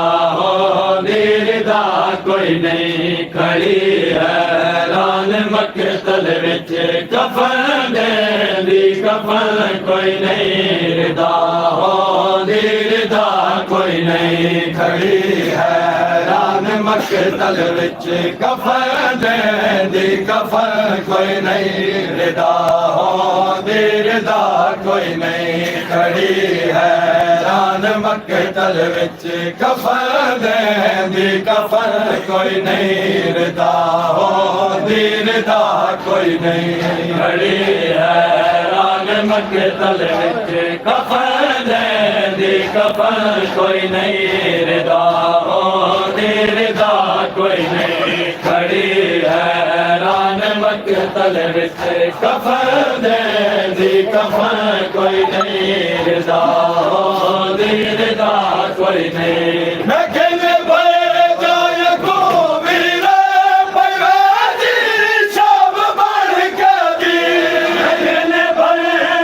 दीरदा कोई नहीं खड़ी है रान मकतल विच कफन दी कफन कोई नहीं रिदा दीरदा कोई नहीं खड़ी है रान मकतल विच कफन दी कफन कोई नहीं रिदा दीरदा कोई नहीं खड़ी है रान मकतल विच कफन दी कफन कोई नहीं रिदा दीरदा कोई नहीं खड़ी है रान मकतल विच कफन दी कफन कोई नहीं रिदा दीरदा कोई नहीं खड़ी है रान मकतल विच कफन दी कफन कोई नहीं रिदा दीरदा कोई नहीं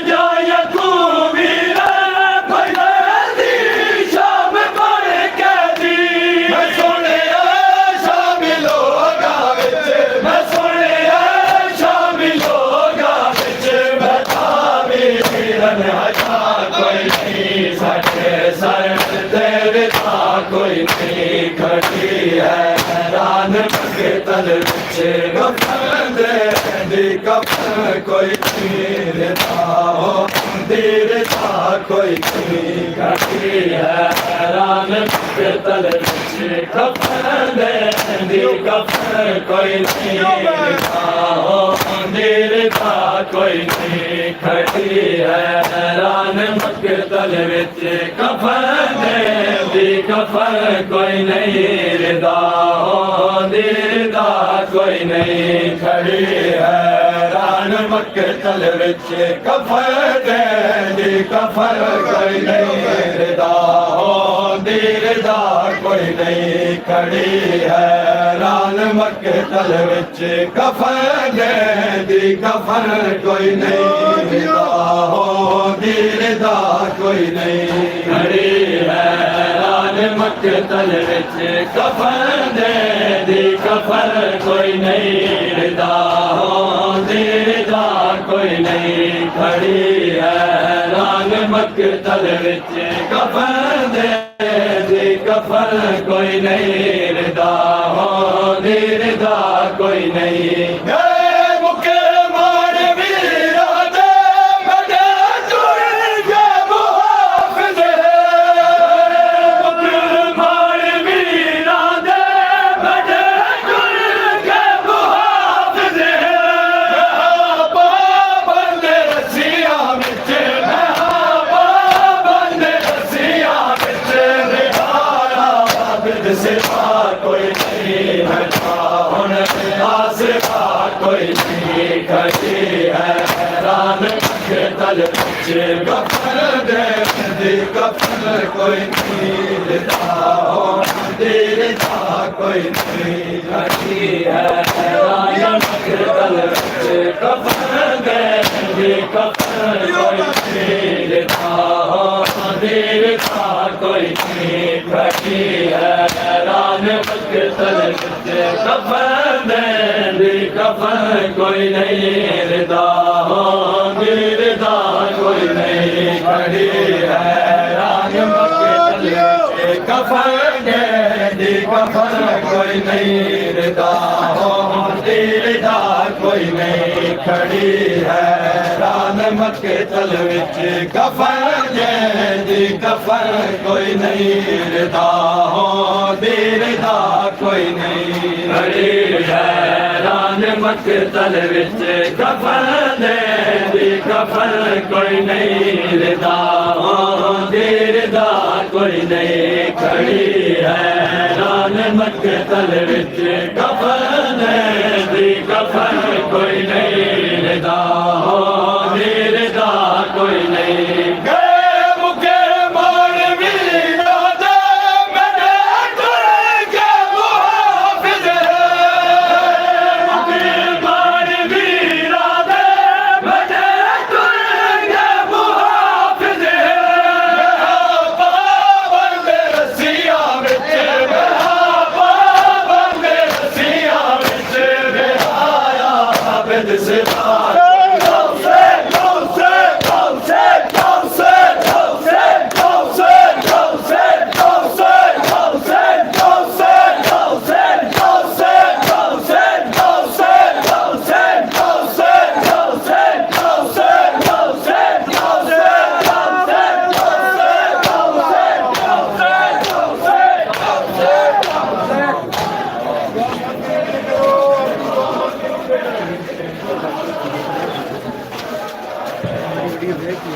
जाए राजा कोई नहीं साढ़े सर तेरे ता कोई नहीं खड़ी है रान के तल बिछे कफन दे कफन कोई नहीं देता हो देता कोई नहीं खड़ी है रान के तल बिछे कफन दे कफन कोई नहीं देता हो देता कोई नहीं खड़ी है रान के तल बिछे कफन दे कफन कोई नहीं रिदा हो दीदा कोई नहीं खड़ी है रान मक्के तल विच कफन दे कफन कोई नहीं रिदा हो दीदा कोई नहीं खड़ी है रान मक्के तल विच कफन दे कफन कोई नहीं रिदा हो दीदा कोई नहीं खड़ी है मक्के तल विच कफन दे कफन कोई नहीं रिदा हो रिदा कोई नहीं खड़ी है रान मक्के तल विच कफन दे कफन कोई नहीं रिदा हो रिदा कोई नहीं मुके मार वीरा दे बड़े तुझे मुहाफिज कोई नहीं कोई नहीं खड़ी है रान के तल बच्चे कफन दे कफन कोई नहीं देता हो देता कोई नहीं खड़ी है रान के तल बच्चे कफन दे कफन कोई नहीं देता हो देता कोई नहीं खड़ी है रान के तल बच्चे कफन दे कफन कोई नहीं रिदा हो रिदा कोई नहीं खड़ी है रान मक्के तले कफन दे कफन कोई नहीं रिदा हो रिदा कोई नहीं खड़ी है रान मक्के तल विच कफन दे कफन कोई नहीं रिदा हो रिदा कोई नहीं खड़ी है रान मक्के तल विच कफन दे कफन कोई नहीं रिदा हो रिदा कोई नहीं खड़ी है रान मक्के तल विच कफन दे कफन कोई नहीं रिदा हो रिदा कोई नहीं वीडियो ब्रेक